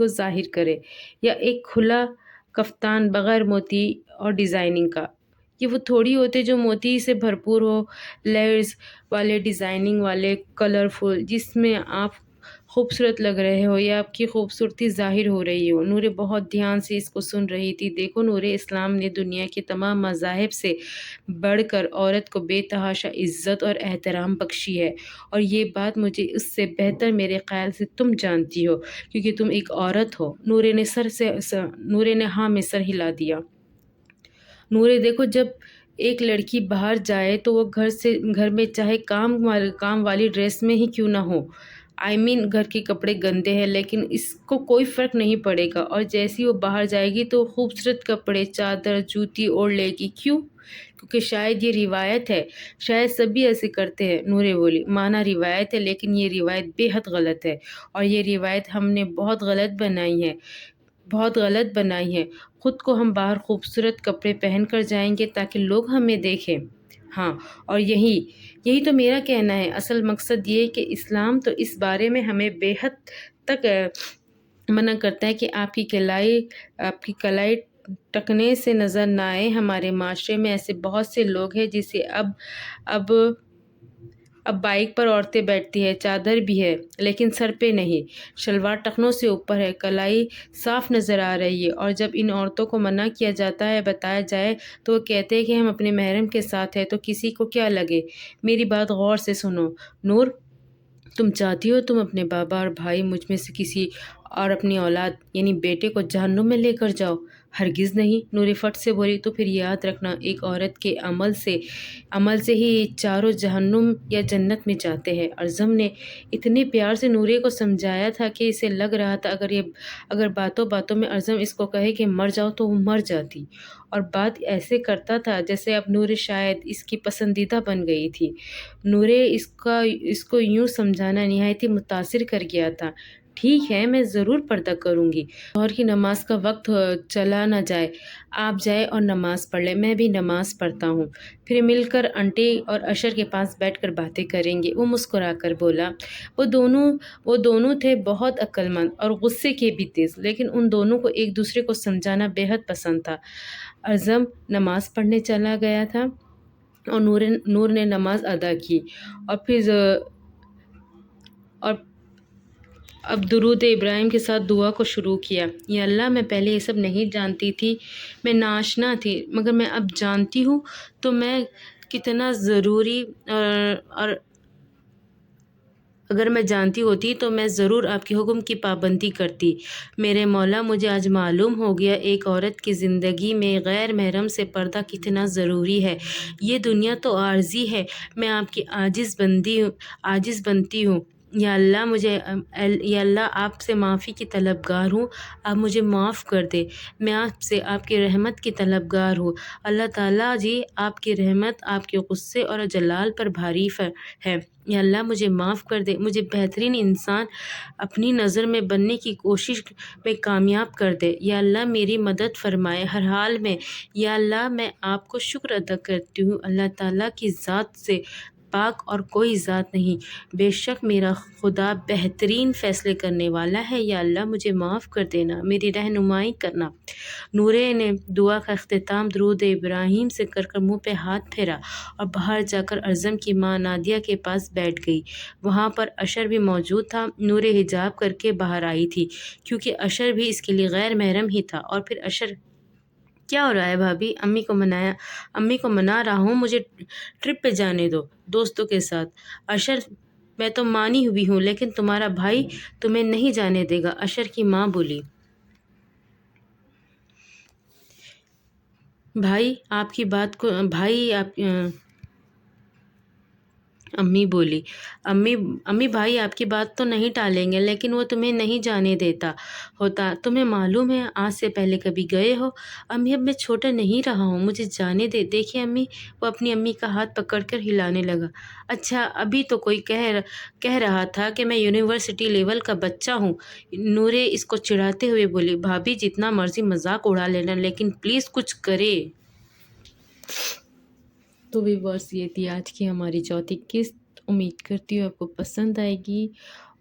ظاہر کرے، یا ایک کھلا کفتان بغیر موتی اور ڈیزائننگ کا؟ یہ وہ تھوڑی ہوتے جو موتی سے بھرپور ہو، لیئرز والے، ڈیزائننگ والے، کلرفل، جس میں آپ خوبصورت لگ رہے ہو یا آپ کی خوبصورتی ظاہر ہو رہی ہو۔ نورے بہت دھیان سے اس کو سن رہی تھی۔ دیکھو نورے، اسلام نے دنیا کے تمام مذاہب سے بڑھ کر عورت کو بے تحاشا عزت اور احترام بخشی ہے، اور یہ بات مجھے اس سے بہتر میرے خیال سے تم جانتی ہو، کیونکہ تم ایک عورت ہو۔ نورے نے ہاں میں سر ہلا دیا۔ نورے دیکھو، جب ایک لڑکی باہر جائے تو وہ گھر میں چاہے کام والی ڈریس میں ہی کیوں نہ ہو، گھر کے کپڑے گندے ہیں لیکن اس کو کوئی فرق نہیں پڑے گا، اور جیسی وہ باہر جائے گی تو خوبصورت کپڑے، چادر، جوتی اوڑھ لے گی۔ کیوں؟ کیونکہ شاید یہ روایت ہے، شاید سبھی ایسے کرتے ہیں۔ نورے بولی، مانا روایت ہے، لیکن یہ روایت بے حد غلط ہے، اور یہ روایت ہم نے بہت غلط بنائی ہے۔ خود کو ہم باہر خوبصورت کپڑے پہن کر جائیں گے تاکہ لوگ ہمیں دیکھیں۔ ہاں، اور یہی تو میرا کہنا ہے۔ اصل مقصد یہ ہے کہ اسلام تو اس بارے میں ہمیں بے حد تک منع کرتا ہے کہ آپ کی کلائی ٹکنے سے نظر نہ آئے۔ ہمارے معاشرے میں ایسے بہت سے لوگ ہیں جسے اب بائک پر عورتیں بیٹھتی ہیں، چادر بھی ہے لیکن سر پہ نہیں، شلوار ٹخنوں سے اوپر ہے، کلائی صاف نظر آ رہی ہے، اور جب ان عورتوں کو منع کیا جاتا ہے، بتایا جائے تو وہ کہتے ہیں کہ ہم اپنے محرم کے ساتھ ہیں، تو کسی کو کیا لگے؟ میری بات غور سے سنو نور، تم چاہتی ہو تم اپنے بابا اور بھائی، مجھ میں سے کسی اور اپنی اولاد یعنی بیٹے کو جہنم میں لے کر جاؤ؟ ہرگز نہیں، نوری فٹ سے بولی۔ تو پھر یاد رکھنا، ایک عورت کے عمل سے ہی یہ چاروں جہنم یا جنت میں جاتے ہیں۔ اعظم نے اتنے پیار سے نورے کو سمجھایا تھا کہ اسے لگ رہا تھا اگر باتوں باتوں میں اعظم اس کو کہے کہ مر جاؤ تو وہ مر جاتی، اور بات ایسے کرتا تھا جیسے اب نورے شاید اس کی پسندیدہ بن گئی تھی۔ نورے اس کو یوں سمجھانا نہایت ہی متاثر کر گیا تھا۔ ٹھیک ہے، میں ضرور پردہ کروں گی۔ ظہر کی نماز کا وقت چلا نہ جائے، آپ جائیں اور نماز پڑھ لیں، میں بھی نماز پڑھتا ہوں، پھر مل کر انٹی اور اشر کے پاس بیٹھ کر باتیں کریں گے۔ وہ مسکرا کر بولا۔ وہ دونوں تھے بہت عقل مند اور غصے کے بھی تیز، لیکن ان دونوں کو ایک دوسرے کو سمجھانا بے حد پسند تھا۔ اعظم نماز پڑھنے چلا گیا تھا اور نور نے نماز ادا کی، اور اب درود ابراہیم کے ساتھ دعا کو شروع کیا۔ یا اللہ، میں پہلے یہ سب نہیں جانتی تھی، میں ناآشنا تھی، مگر میں اب جانتی ہوں تو میں کتنا ضروری، اور اگر میں جانتی ہوتی تو میں ضرور آپ کے حکم کی پابندی کرتی۔ میرے مولا، مجھے آج معلوم ہو گیا ایک عورت کی زندگی میں غیر محرم سے پردہ کتنا ضروری ہے۔ یہ دنیا تو عارضی ہے، میں آپ کی عاجز بنتی ہوں، یا اللہ آپ سے معافی کی طلبگار ہوں، آپ مجھے معاف کر دے، میں آپ سے آپ کی رحمت کی طلبگار ہوں۔ اللہ تعالیٰ جی آپ کی رحمت آپ کے غصے اور جلال پر بھاری ہے۔ یا اللہ مجھے معاف کر دے، مجھے بہترین انسان اپنی نظر میں بننے کی کوشش میں کامیاب کر دے۔ یا اللہ میری مدد فرمائے ہر حال میں۔ یا اللہ میں آپ کو شکر ادا کرتی ہوں، اللہ تعالیٰ کی ذات سے پاک اور کوئی ذات نہیں، بے شک میرا خدا بہترین فیصلے کرنے والا ہے۔ یا اللہ مجھے معاف کر دینا، میری رہنمائی کرنا۔ نورے نے دعا کا اختتام درود ابراہیم سے کر منہ پہ ہاتھ پھیرا اور باہر جا کر ارزم کی ماں نادیہ کے پاس بیٹھ گئی۔ وہاں پر اشر بھی موجود تھا۔ نور حجاب کر کے باہر آئی تھی کیونکہ اشر بھی اس کے لیے غیر محرم ہی تھا۔ اور پھر اشر، کیا ہو رہا ہے بھابھی؟ امی کو منا رہا ہوں، مجھے ٹرپ پہ جانے دو دوستوں کے ساتھ۔ اشر، میں تو مانی ہوئی ہوں لیکن تمہارا بھائی تمہیں نہیں جانے دے گا، اشر کی ماں بولی۔ امی بولی، امی بھائی آپ کی بات تو نہیں ٹالیں گے لیکن وہ تمہیں نہیں جانے دیتا ہوتا، تمہیں معلوم ہے آج سے پہلے کبھی گئے ہو؟ امی اب میں چھوٹا نہیں رہا ہوں، مجھے جانے دے۔ دیکھیں امی، وہ اپنی امی کا ہاتھ پکڑ کر ہلانے لگا۔ اچھا ابھی تو کوئی کہہ رہا تھا کہ میں یونیورسٹی لیول کا بچہ ہوں، نورے اس کو چڑھاتے ہوئے بولی۔ بھابھی جتنا مرضی مذاق اڑا لینا لیکن پلیز کچھ کرے۔ تو ویورس یہ تھی آج کی ہماری چوتھی قسط، امید کرتی ہوں آپ کو پسند آئے گی،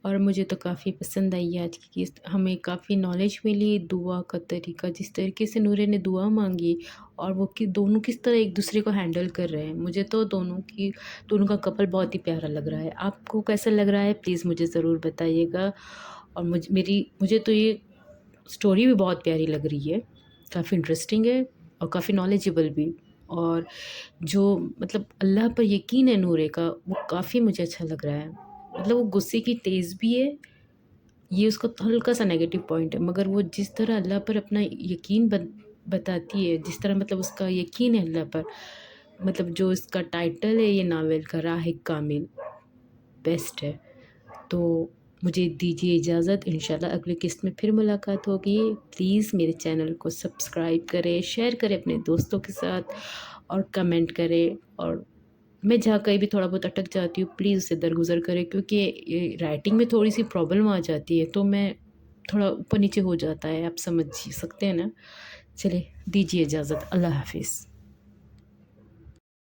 اور مجھے تو کافی پسند آئی ہے آج کی قسط۔ ہمیں کافی نالج ملی دعا کا طریقہ، جس طریقے سے نورے نے دعا مانگی اور وہ دونوں کس طرح ایک دوسرے کو ہینڈل کر رہے ہیں۔ مجھے تو دونوں کا کپل بہت ہی پیارا لگ رہا ہے۔ آپ کو کیسا لگ رہا ہے پلیز مجھے ضرور بتائیے گا۔ اور مجھے تو یہ سٹوری بھی بہت پیاری لگ رہی ہے، کافی انٹرسٹنگ ہے اور کافی نالجبل بھی، اور جو مطلب اللہ پر یقین ہے نورے کا، وہ کافی مجھے اچھا لگ رہا ہے۔ مطلب وہ غصے کی تیز بھی ہے، یہ اس کا ہلکا سا نیگیٹو پوائنٹ ہے، مگر وہ جس طرح اللہ پر اپنا یقین بتاتی ہے، جس طرح مطلب اس کا یقین ہے اللہ پر، مطلب جو اس کا ٹائٹل ہے یہ ناول کا، راہ کامل، بیسٹ ہے۔ تو مجھے دیجیے اجازت، انشاءاللہ اگلی قسط میں پھر ملاقات ہوگی۔ پلیز میرے چینل کو سبسکرائب کریں، شیئر کریں اپنے دوستوں کے ساتھ اور کمنٹ کریں، اور میں جہاں کہیں بھی تھوڑا بہت اٹک جاتی ہوں پلیز اسے درگزر کریں، کیونکہ رائٹنگ میں تھوڑی سی پرابلم آ جاتی ہے تو میں تھوڑا اوپر نیچے ہو جاتا ہے، آپ سمجھ سکتے ہیں نا۔ چلے دیجیے اجازت، اللہ حافظ۔